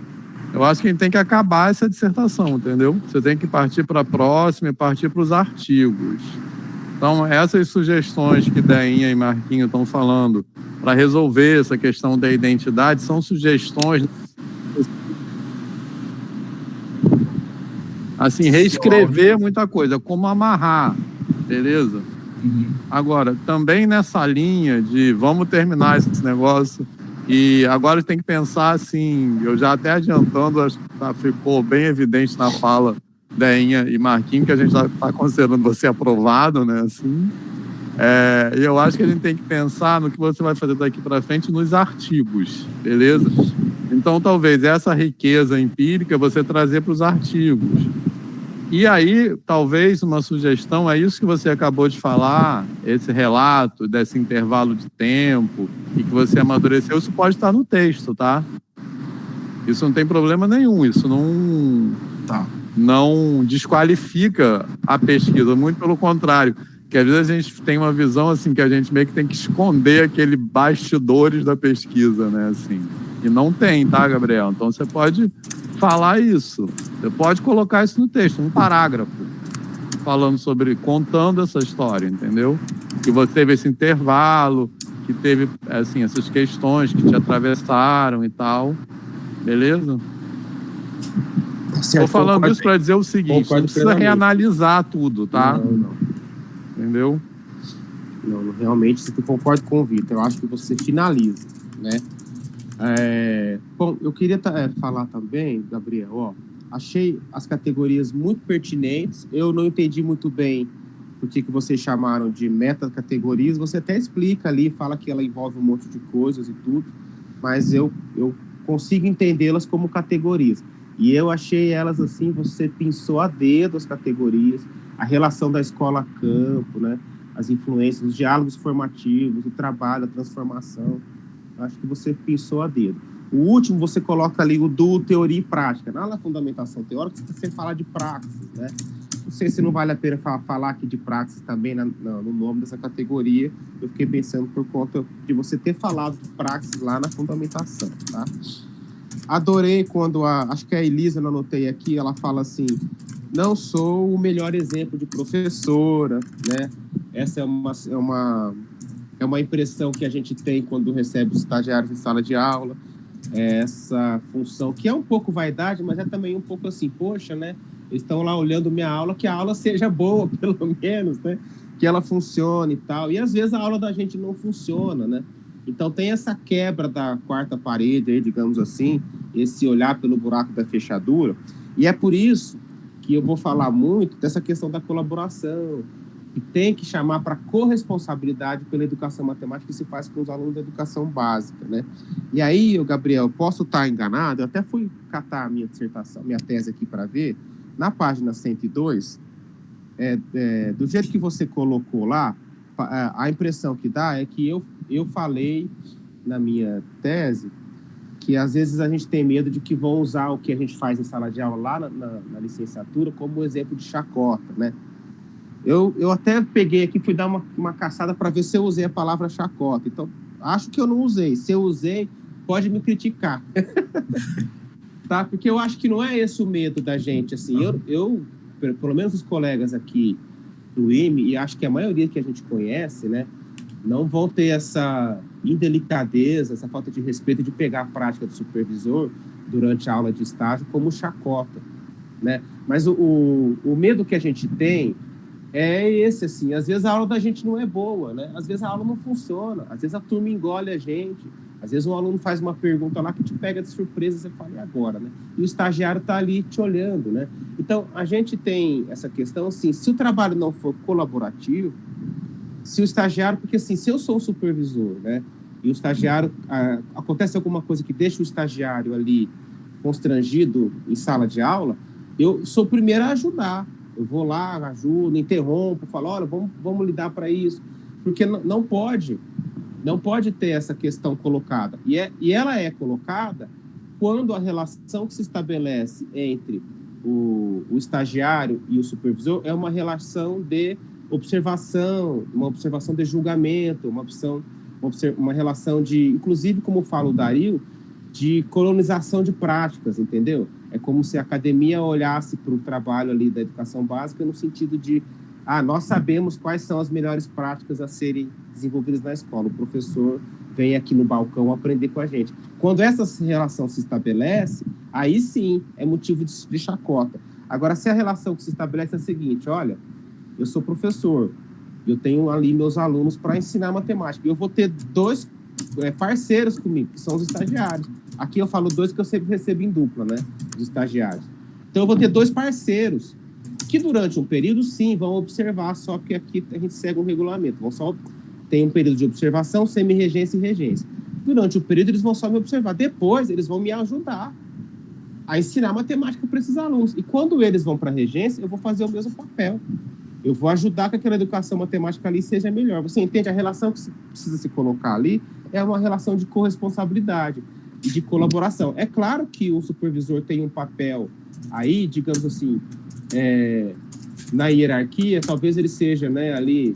[SPEAKER 4] eu acho que a gente tem que acabar essa dissertação, entendeu? Você tem que partir para a próxima e partir para os artigos. Então, essas sugestões que Deinha e Marquinho estão falando para resolver essa questão da identidade são sugestões, assim, reescrever muita coisa, como amarrar, beleza? Agora, também nessa linha de vamos terminar esse negócio, e agora tem que pensar assim, eu já até adiantando, acho que ficou bem evidente na fala Deinha e Marquinhos, que a gente está considerando você aprovado, né, assim. E eu acho que a gente tem que pensar no que você vai fazer daqui para frente nos artigos, beleza? Então, talvez essa riqueza empírica você trazer para os artigos. E aí, talvez uma sugestão, é isso que você acabou de falar, esse relato desse intervalo de tempo e que você amadureceu, isso pode estar no texto, tá? Isso não tem problema nenhum, isso não desqualifica a pesquisa, muito pelo contrário, que às vezes a gente tem uma visão assim, que a gente meio que tem que esconder aquele bastidores da pesquisa, né, assim, e não tem, tá, Gabriel? Então você pode falar isso, você pode colocar isso no texto, um parágrafo. falando sobre, contando essa história, entendeu? Que você teve esse intervalo, que teve, assim, essas questões que te atravessaram e tal, beleza? Estou falando isso para dizer o seguinte, não precisa reanalisar tudo, tá?
[SPEAKER 5] Não.
[SPEAKER 4] Entendeu?
[SPEAKER 5] Não, realmente, eu concordo com o Vitor. Eu acho que você finaliza, né? Bom, eu queria falar também, Gabriel, ó, achei as categorias muito pertinentes. Eu não entendi muito bem por que vocês chamaram de metacategorias. Você até explica ali, fala que ela envolve um monte de coisas e tudo, mas eu consigo entendê-las como categorias. E eu achei elas assim, você pensou a dedo as categorias, a relação da escola-campo, né? As influências, os diálogos formativos, o trabalho, a transformação. Acho que você pensou a dedo. O último, você coloca ali o duo teoria e prática. Na fundamentação teórica, você fala de praxis, né? Não sei se não vale a pena falar aqui de praxis também no nome dessa categoria. Eu fiquei pensando por conta de você ter falado de praxis lá na fundamentação, tá? Adorei quando acho que a Elisa, não anotei aqui, ela fala assim, não sou o melhor exemplo de professora, né? Essa é uma impressão que a gente tem quando recebe os estagiários em sala de aula, essa função que é um pouco vaidade, mas é também um pouco assim, poxa, né? Eles estão lá olhando minha aula, que a aula seja boa, pelo menos, né? Que ela funcione e tal. E às vezes a aula da gente não funciona, né? Então tem essa quebra da quarta parede, aí, digamos assim, esse olhar pelo buraco da fechadura. E é por isso que eu vou falar muito dessa questão da colaboração, que tem que chamar para corresponsabilidade pela educação matemática que se faz com os alunos da educação básica, né? E aí, Gabriel, posso estar enganado? Eu até fui catar a minha dissertação, minha tese aqui para ver. Na página 102, do jeito que você colocou lá, a impressão que dá é que eu falei na minha tese que às vezes a gente tem medo de que vão usar o que a gente faz em sala de aula lá na licenciatura como exemplo de chacota, né? Eu até peguei aqui, fui dar uma caçada para ver se eu usei a palavra chacota. Então, acho que eu não usei. Se eu usei, pode me criticar. Tá? Porque eu acho que não é esse o medo da gente. Assim, eu pelo menos os colegas aqui do IME, e acho que a maioria que a gente conhece, né, não vão ter essa indelicadeza, essa falta de respeito de pegar a prática do supervisor durante a aula de estágio como chacota, né? Mas o medo que a gente tem é esse, assim, às vezes a aula da gente não é boa, né? Às vezes a aula não funciona, às vezes a turma engole a gente, às vezes um aluno faz uma pergunta lá que te pega de surpresa e você fala, e agora, né? E o estagiário está ali te olhando, né? Então, a gente tem essa questão, assim, se o trabalho não for colaborativo, se o estagiário, porque assim, se eu sou um supervisor, né? E o estagiário, acontece alguma coisa que deixa o estagiário ali constrangido em sala de aula, eu sou o primeiro a ajudar. Eu vou lá, ajudo, interrompo, falo, olha, vamos lidar para isso. Porque não pode ter essa questão colocada. E ela é colocada quando a relação que se estabelece entre o estagiário e o supervisor é uma relação de observação, uma observação de julgamento, uma relação de, inclusive, como fala o Dario, de colonização de práticas, entendeu? É como se a academia olhasse para o trabalho ali da educação básica no sentido de, nós sabemos quais são as melhores práticas a serem desenvolvidas na escola. O professor vem aqui no balcão aprender com a gente. Quando essa relação se estabelece, aí sim é motivo de chacota. Agora, se a relação que se estabelece é a seguinte, olha, eu sou professor, eu tenho ali meus alunos para ensinar matemática, eu vou ter dois parceiros comigo, que são os estagiários. Aqui eu falo dois que eu sempre recebo em dupla, né, os estagiários. Então eu vou ter dois parceiros, que durante um período, sim, vão observar, só que aqui a gente segue um regulamento, tem um período de observação, semi-regência e regência. Durante o período, eles vão só me observar. Depois, eles vão me ajudar a ensinar matemática para esses alunos. E quando eles vão para a regência, eu vou fazer o mesmo papel. Eu vou ajudar que aquela educação matemática ali seja melhor. Você entende? A relação que precisa se colocar ali é uma relação de corresponsabilidade e de colaboração. É claro que o supervisor tem um papel aí, digamos assim, na hierarquia, talvez ele seja, né, ali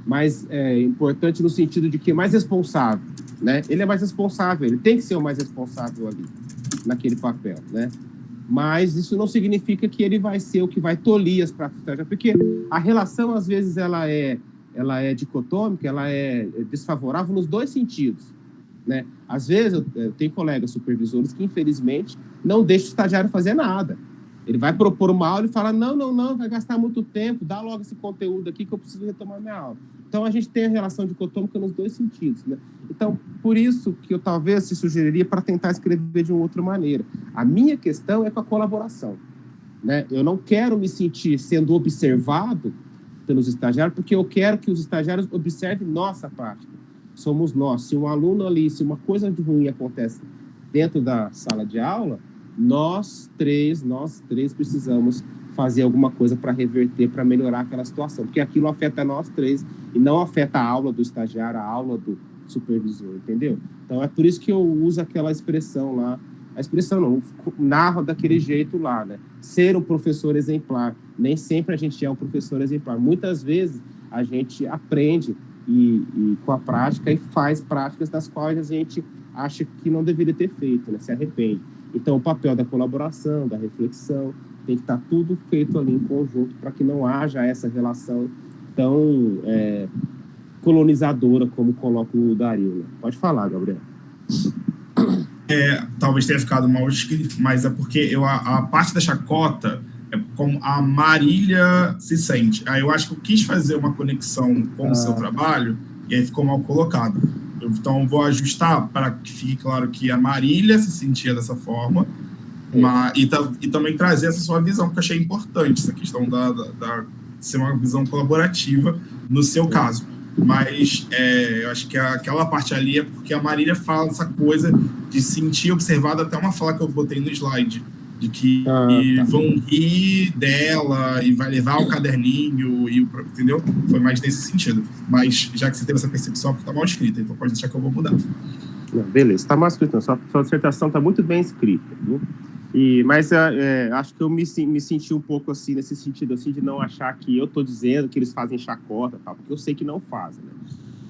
[SPEAKER 5] mais importante no sentido de que é mais responsável, né? Ele é mais responsável, ele tem que ser o mais responsável ali, naquele papel, né? Mas isso não significa que ele vai ser o que vai tolir as práticas, porque a relação, às vezes, ela é dicotômica, ela é desfavorável nos dois sentidos, né? Às vezes, eu tenho colegas supervisores que, infelizmente, não deixam o estagiário fazer nada. Ele vai propor uma aula e fala, não, vai gastar muito tempo, dá logo esse conteúdo aqui que eu preciso retomar minha aula. Então, a gente tem a relação dicotômica nos dois sentidos, né? Então, por isso que eu talvez se sugeriria para tentar escrever de uma outra maneira. A minha questão é com a colaboração, né? Eu não quero me sentir sendo observado pelos estagiários, porque eu quero que os estagiários observem nossa prática. Somos nós. Se um aluno ali, se uma coisa de ruim acontece dentro da sala de aula, nós três precisamos fazer alguma coisa para reverter, para melhorar aquela situação, porque aquilo afeta nós três e não afeta a aula do estagiário, a aula do supervisor, entendeu? Então é por isso que eu uso aquela expressão lá, a expressão não, narro daquele jeito lá, né? Ser um professor exemplar. Nem sempre a gente é um professor exemplar. Muitas vezes a gente aprende e com a prática e faz práticas das quais a gente acha que não deveria ter feito, né? Se arrepende. Então, o papel da colaboração, da reflexão, tem que estar tudo feito ali em conjunto para que não haja essa relação tão colonizadora como coloca o Dario, né? Pode falar, Gabriel.
[SPEAKER 1] Talvez tenha ficado mal escrito, mas é porque a parte da chacota é como a Marília se sente. Aí eu acho que eu quis fazer uma conexão com o seu trabalho e aí ficou mal colocado. Então, vou ajustar para que fique claro que a Marília se sentia dessa forma, e também trazer essa sua visão, que eu achei importante, essa questão da ser uma visão colaborativa no seu caso. Mas eu acho que aquela parte ali é porque a Marília fala dessa coisa de sentir observada, até uma fala que eu botei no slide, de que vão rir dela e vai levar o caderninho, entendeu? Foi mais nesse sentido. Mas já que você teve essa percepção, porque está mal escrita, então pode deixar que eu vou mudar.
[SPEAKER 5] Não, beleza, está mal escrito, sua dissertação está muito bem escrita, viu? Mas acho que eu me senti um pouco assim, nesse sentido assim, de não achar que eu estou dizendo que eles fazem chacota, tal, porque eu sei que não fazem, né?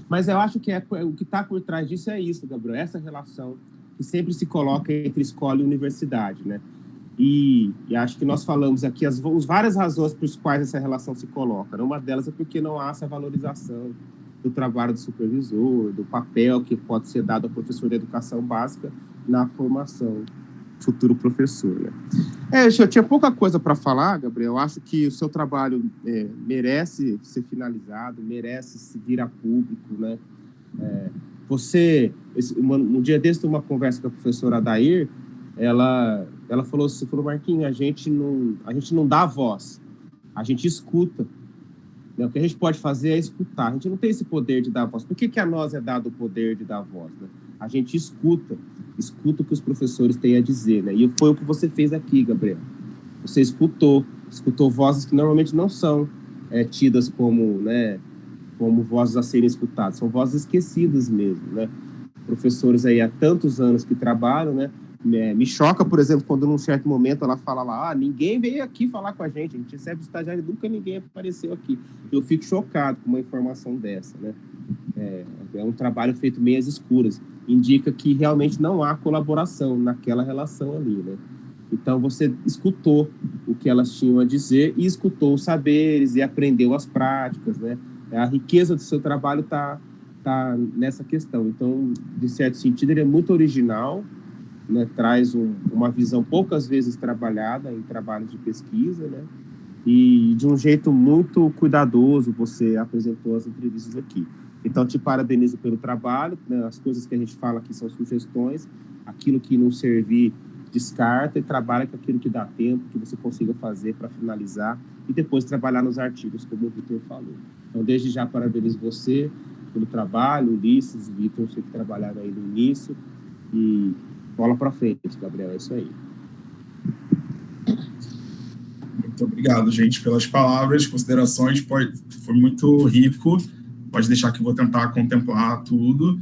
[SPEAKER 5] Mas eu acho que o que está por trás disso é isso, Gabriel, essa relação que sempre se coloca entre escola e universidade, né? E acho que nós falamos aqui as várias razões por quais essa relação se coloca. Uma delas é porque não há essa valorização do trabalho do supervisor, do papel que pode ser dado ao professor de educação básica na formação do futuro professor, né? Eu tinha pouca coisa para falar, Gabriel. Eu acho que o seu trabalho merece ser finalizado, merece se vir a público, né? Um dia desse, uma conversa com a professora Adair, ela falou assim, Marquinhos, a gente não dá voz, a gente escuta, né? O que a gente pode fazer é escutar, a gente não tem esse poder de dar voz. Por que a nós é dado o poder de dar voz, né? A gente escuta o que os professores têm a dizer, né? E foi o que você fez aqui, Gabriel. Você escutou vozes que normalmente não são tidas como, né, como vozes a serem escutadas, são vozes esquecidas mesmo, né? Professores aí há tantos anos que trabalham, né? Me choca, por exemplo, quando num certo momento ela fala lá, ninguém veio aqui falar com a gente recebe o estagiário, nunca ninguém apareceu aqui. Eu fico chocado com uma informação dessa, né? É um trabalho feito meio às escuras, indica que realmente não há colaboração naquela relação ali, né? Então você escutou o que elas tinham a dizer e escutou os saberes e aprendeu as práticas, né? A riqueza do seu trabalho está nessa questão. Então, de certo sentido, ele é muito original, né? Traz uma visão poucas vezes trabalhada em trabalhos de pesquisa, né? E de um jeito muito cuidadoso você apresentou as entrevistas aqui. Então, te parabenizo pelo trabalho, né? As coisas que a gente fala aqui são sugestões, aquilo que não servir, descarta e trabalha com aquilo que dá tempo, que você consiga fazer para finalizar e depois trabalhar nos artigos, como o Vitor falou. Então, desde já, parabenizo você pelo trabalho, Ulisses, Vitor, você que trabalharam aí no início, e bola para frente, Gabriel, é isso aí.
[SPEAKER 1] Muito obrigado, gente, pelas palavras, considerações, foi muito rico, pode deixar que eu vou tentar contemplar tudo.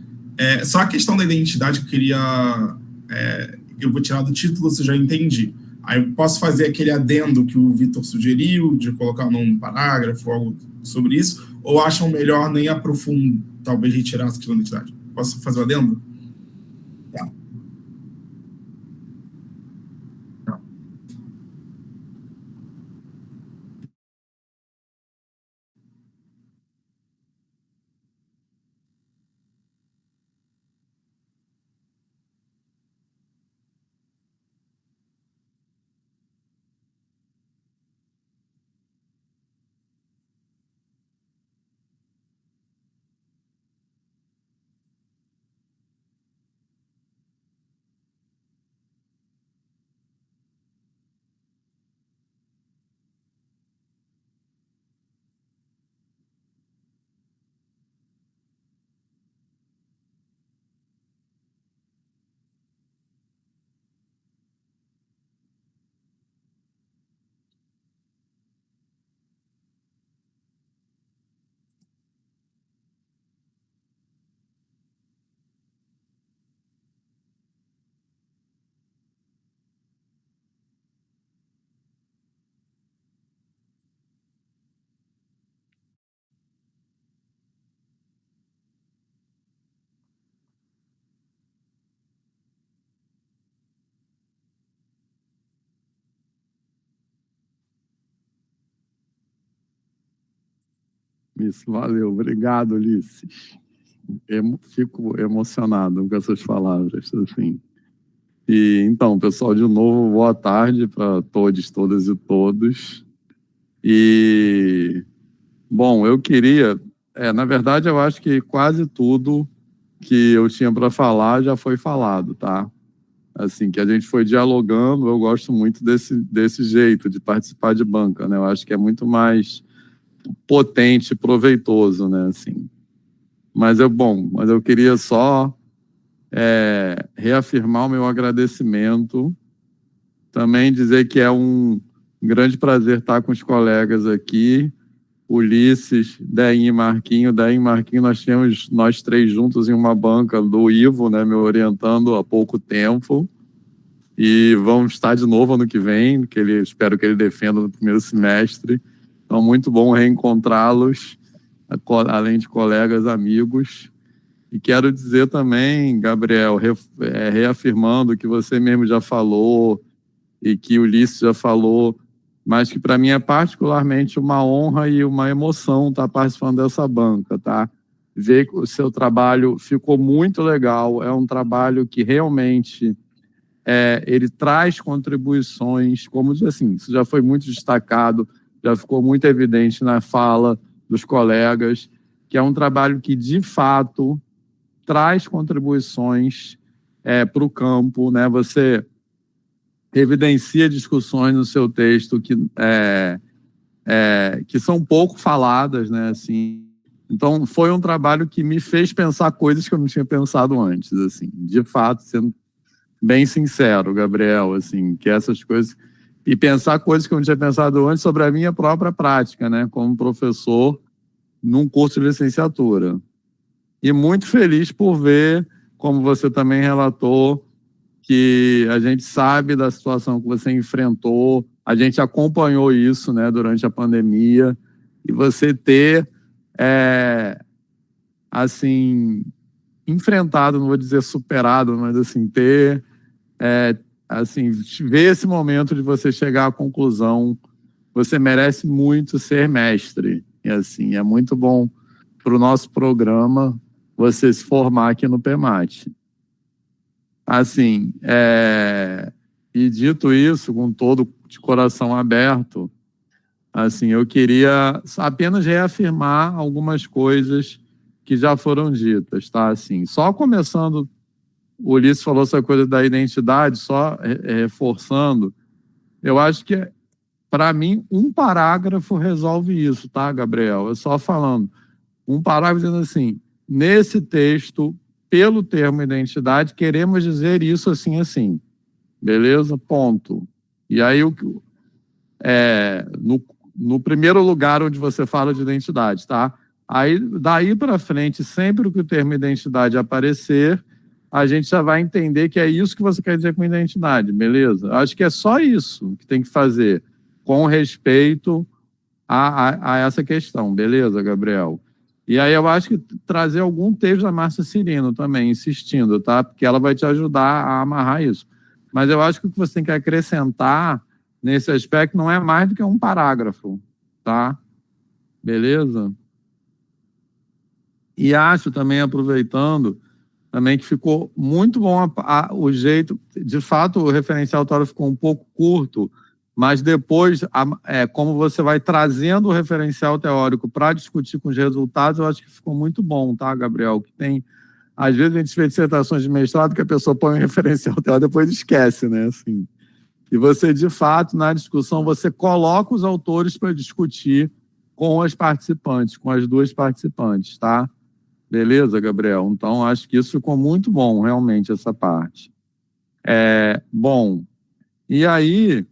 [SPEAKER 1] Só a questão da identidade que eu queria... eu vou tirar do título, você já entendi. Aí eu posso fazer aquele adendo que o Vitor sugeriu, de colocar num parágrafo, algo sobre isso, ou acham melhor nem aprofundar, talvez retirar essa questão da identidade? Posso fazer o adendo? Tá.
[SPEAKER 4] Isso, valeu. Obrigado, Ulisses. Fico emocionado com essas palavras, assim. E, então, pessoal, de novo, boa tarde para todos, todas e todos. E, bom, eu queria... na verdade, eu acho que quase tudo que eu tinha para falar já foi falado, tá? Assim, que a gente foi dialogando, eu gosto muito desse jeito de participar de banca, né? Eu acho que é muito mais potente, proveitoso, né? Assim. Mas eu queria só reafirmar o meu agradecimento, também dizer que é um grande prazer estar com os colegas aqui, Ulisses, Deim e Marquinho. Deim e Marquinho, nós três juntos em uma banca do Ivo, né, me orientando há pouco tempo, e vamos estar de novo ano que vem, espero que ele defenda no primeiro semestre. Então, muito bom reencontrá-los, além de colegas, amigos. E quero dizer também, Gabriel, reafirmando o que você mesmo já falou e que o Ulisses já falou, mas que para mim é particularmente uma honra e uma emoção estar participando dessa banca, tá? Ver que o seu trabalho ficou muito legal, é um trabalho que realmente ele traz contribuições, como assim, isso já foi muito destacado, já ficou muito evidente na fala dos colegas, que é um trabalho que, de fato, traz contribuições para o campo, né? Você evidencia discussões no seu texto que são pouco faladas, né? Assim, então, foi um trabalho que me fez pensar coisas que eu não tinha pensado antes, assim, de fato, sendo bem sincero, Gabriel, assim, que essas coisas... E pensar coisas que eu não tinha pensado antes sobre a minha própria prática, né? Como professor num curso de licenciatura. E muito feliz por ver, como você também relatou, que a gente sabe da situação que você enfrentou, a gente acompanhou isso, né, durante a pandemia, e você ter, assim, enfrentado, não vou dizer superado, mas assim, ter, assim, ver esse momento de você chegar à conclusão, você merece muito ser mestre, e assim, é muito bom para o nosso programa você se formar aqui no PEMAT. Assim, e dito isso, com todo de coração aberto, assim, eu queria apenas reafirmar algumas coisas que já foram ditas, tá? Assim, só começando, o Ulisses falou essa coisa da identidade, só reforçando, eu acho que, para mim, um parágrafo resolve isso, tá, Gabriel? Eu só falando, um parágrafo dizendo assim, nesse texto, pelo termo identidade, queremos dizer isso assim, assim. Beleza? Ponto. E aí, no primeiro lugar onde você fala de identidade, tá? Aí, daí para frente, sempre que o termo identidade aparecer, a gente já vai entender que é isso que você quer dizer com identidade, beleza? Acho que é só isso que tem que fazer, com respeito a essa questão, beleza, Gabriel? E aí eu acho que trazer algum texto da Márcia Cirino também, insistindo, tá? Porque ela vai te ajudar a amarrar isso. Mas eu acho que o que você tem que acrescentar nesse aspecto não é mais do que um parágrafo, tá? Beleza? E acho também, aproveitando, também que ficou muito bom o jeito... De fato, o referencial teórico ficou um pouco curto, mas depois, como você vai trazendo o referencial teórico para discutir com os resultados, eu acho que ficou muito bom, tá, Gabriel? Que tem, às vezes a gente vê dissertações de mestrado que a pessoa põe um referencial teórico e depois esquece, né? Assim. E você, de fato, na discussão, você coloca os autores para discutir com as participantes, com as duas participantes, tá? Beleza, Gabriel? Então, acho que isso ficou muito bom, realmente, essa parte. Bom, e aí...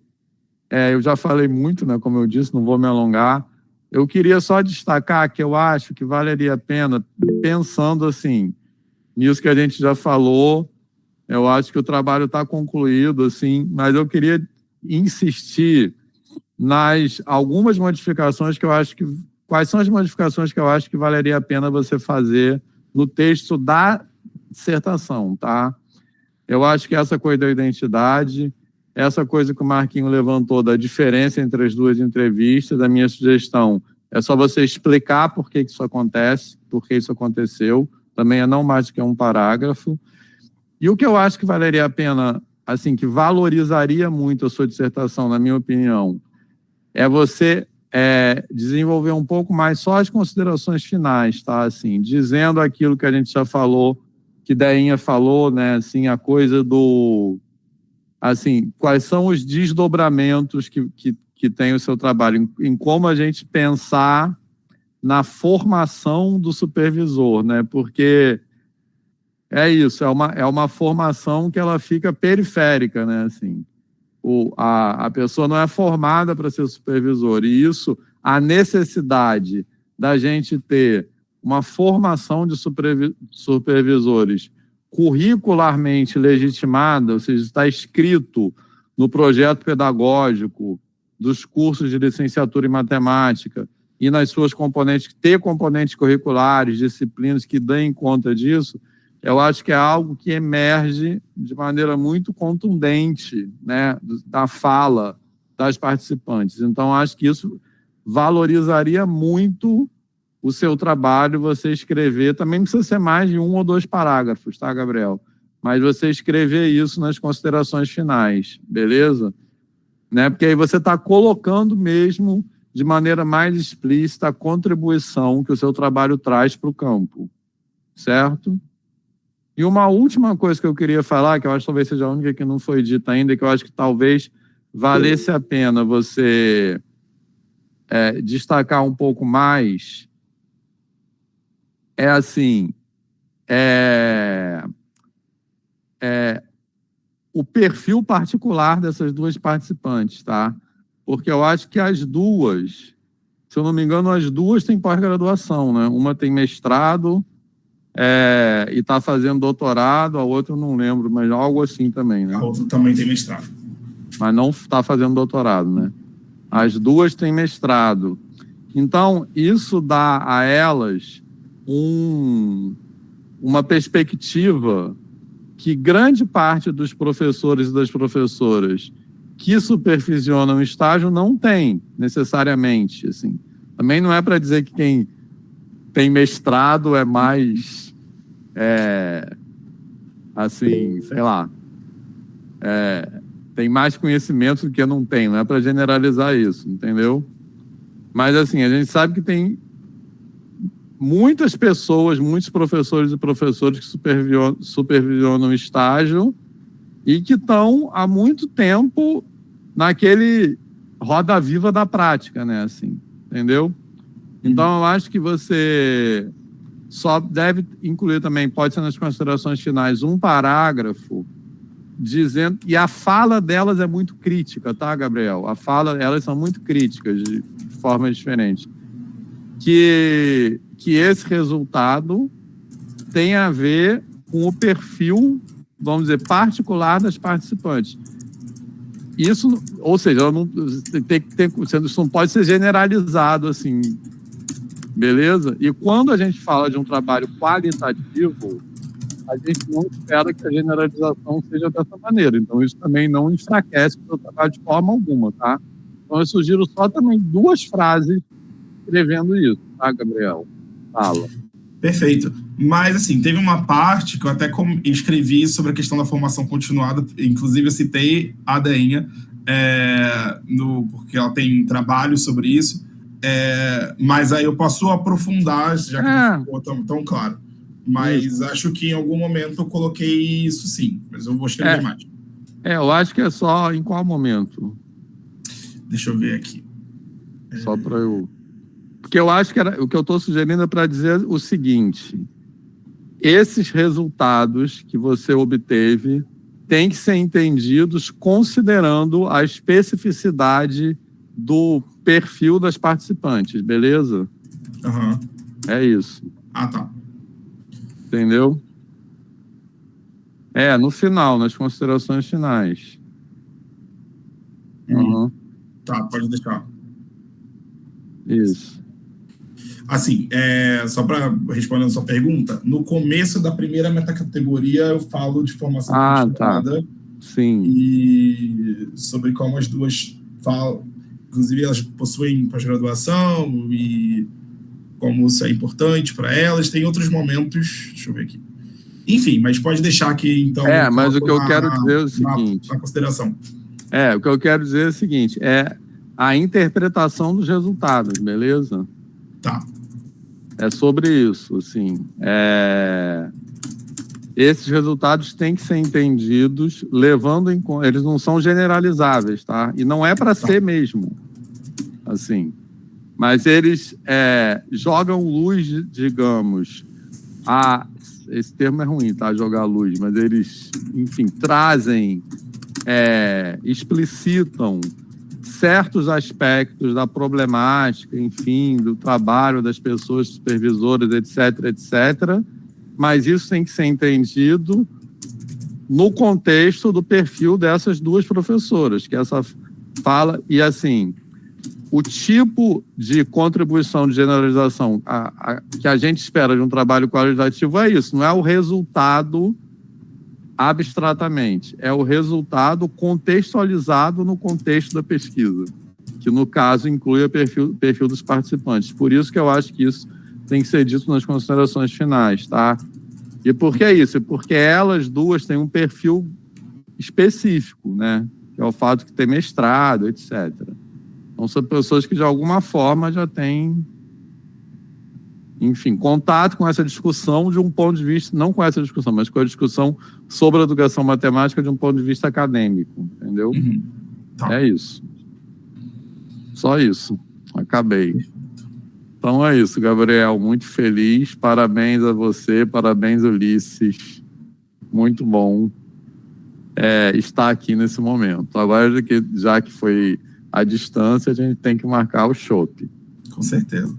[SPEAKER 4] eu já falei muito, né, como eu disse, não vou me alongar. Eu queria só destacar que eu acho que valeria a pena, pensando assim, nisso que a gente já falou, eu acho que o trabalho está concluído, assim, mas eu queria insistir nas algumas modificações que eu acho que... Quais são as modificações que eu acho que valeria a pena você fazer no texto da dissertação, tá? Eu acho que essa coisa da identidade... Essa coisa que o Marquinho levantou da diferença entre as duas entrevistas, a minha sugestão É só você explicar por que isso acontece, por que isso aconteceu. Também é não mais do que um parágrafo. E o que eu acho que valeria a pena, assim, que valorizaria muito a sua dissertação, na minha opinião, é você desenvolver um pouco mais só as considerações finais, tá? Assim, dizendo aquilo que a gente já falou, que Deinha falou, né? Assim, a coisa do... Assim, quais são os desdobramentos que tem o seu trabalho, em como a gente pensar na formação do supervisor, né? Porque é isso, é uma formação que ela fica periférica, né? Assim, a pessoa não é formada para ser supervisor, e isso, a necessidade da gente ter uma formação de supervisores curricularmente legitimada, ou seja, está escrito no projeto pedagógico dos cursos de licenciatura em matemática e nas suas componentes, ter componentes curriculares, disciplinas que deem conta disso, eu acho que é algo que emerge de maneira muito contundente, né, da fala das participantes. Então, acho que isso valorizaria muito o seu trabalho, você escrever, também não precisa ser mais de 1 ou 2 parágrafos, tá, Gabriel? Mas você escrever isso nas considerações finais, beleza? Né? Porque aí você está colocando mesmo de maneira mais explícita a contribuição que o seu trabalho traz para o campo, certo? E uma última coisa que eu queria falar, que eu acho que talvez seja a única que não foi dita ainda, que eu acho que talvez valesse a pena você destacar um pouco mais, é assim, o perfil particular dessas duas participantes, tá? Porque eu acho que as duas, se eu não me engano, as duas têm pós-graduação, né? Uma tem mestrado e está fazendo doutorado, a outra eu não lembro, mas algo assim também, né?
[SPEAKER 1] A outra também tem mestrado.
[SPEAKER 4] Mas não está fazendo doutorado, né? As duas têm mestrado. Então, isso dá a elas uma perspectiva que grande parte dos professores e das professoras que supervisionam o estágio não tem, necessariamente. Assim. Também não é para dizer que quem tem mestrado é mais, assim, sei lá, tem mais conhecimento do que não tem, não é para generalizar isso, entendeu? Mas, assim, a gente sabe que tem muitas pessoas, muitos professores e professoras que supervisionam estágio e que estão há muito tempo naquele roda viva da prática, né? Assim, entendeu? Então, eu acho que você só deve incluir também, pode ser nas considerações finais, um parágrafo dizendo... E a fala delas é muito crítica, tá, Gabriel? Elas são muito críticas de formas diferentes. Que esse resultado tem a ver com o perfil, vamos dizer, particular das participantes. Isso, ou seja, isso não pode ser generalizado, assim, beleza? E quando a gente fala de um trabalho qualitativo, a gente não espera que a generalização seja dessa maneira. Então, isso também não enfraquece o seu trabalho de forma alguma, tá? Então, eu sugiro só também 2 frases escrevendo isso, tá, Gabriel? Fala.
[SPEAKER 1] Perfeito. Mas, assim, teve uma parte que eu até escrevi sobre a questão da formação continuada, inclusive eu citei a Deinha, porque ela tem trabalho sobre isso, mas aí eu posso aprofundar, já que não ficou tão claro. Mas acho que em algum momento eu coloquei isso sim, mas eu vou escrever mais.
[SPEAKER 4] Eu acho que é só em qual momento?
[SPEAKER 1] Deixa eu ver aqui.
[SPEAKER 4] Só para eu... Porque eu acho que o que eu estou sugerindo é para dizer o seguinte: esses resultados que você obteve têm que ser entendidos considerando a especificidade do perfil das participantes, beleza?
[SPEAKER 1] Uhum.
[SPEAKER 4] É isso.
[SPEAKER 1] Ah, tá.
[SPEAKER 4] Entendeu? No final, nas considerações finais. Uhum.
[SPEAKER 1] Tá, pode deixar.
[SPEAKER 4] Isso.
[SPEAKER 1] Assim, só para responder a sua pergunta, no começo da primeira metacategoria eu falo de formação continuada.
[SPEAKER 4] Tá. Sim.
[SPEAKER 1] E sobre como as duas falam. inclusive elas possuem pós-graduação e como isso é importante para elas. Tem outros momentos, deixa eu ver aqui. Enfim, mas pode deixar aqui, então...
[SPEAKER 4] Mas o que eu quero dizer é o seguinte...
[SPEAKER 1] Na consideração.
[SPEAKER 4] O que eu quero dizer é o seguinte, é a interpretação dos resultados, beleza?
[SPEAKER 1] Tá.
[SPEAKER 4] É sobre isso, assim. Esses resultados têm que ser entendidos levando em conta... Eles não são generalizáveis, tá? E não é para ser mesmo, assim. Mas eles jogam luz, digamos, esse termo é ruim, tá? Jogar luz, mas eles, enfim, trazem, explicitam certos aspectos da problemática, enfim, do trabalho das pessoas supervisoras, etc., etc., mas isso tem que ser entendido no contexto do perfil dessas duas professoras, que essa fala, e assim, o tipo de contribuição de generalização que a gente espera de um trabalho qualitativo é isso, não é o resultado abstratamente, é o resultado contextualizado no contexto da pesquisa, que no caso inclui o perfil dos participantes. Por isso que eu acho que isso tem que ser dito nas considerações finais, tá? E por que isso? Porque elas duas têm um perfil específico, né? Que é o fato de ter mestrado, etc. Então, são pessoas que, de alguma forma, já têm, enfim, contato com essa discussão de um ponto de vista, não com essa discussão, mas com a discussão sobre a educação matemática de um ponto de vista acadêmico, entendeu?
[SPEAKER 1] Uhum. Tá.
[SPEAKER 4] É isso. Só isso. Acabei. Então é isso, Gabriel. Muito feliz. Parabéns a você, parabéns, Ulisses. Muito bom estar aqui nesse momento. Agora, já que foi à distância, a gente tem que marcar o chopp.
[SPEAKER 1] Com certeza.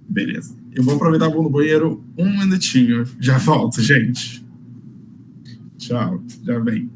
[SPEAKER 1] Beleza. Eu vou aproveitar, vou no banheiro um minutinho. Já volto, gente. Tchau. Já vem.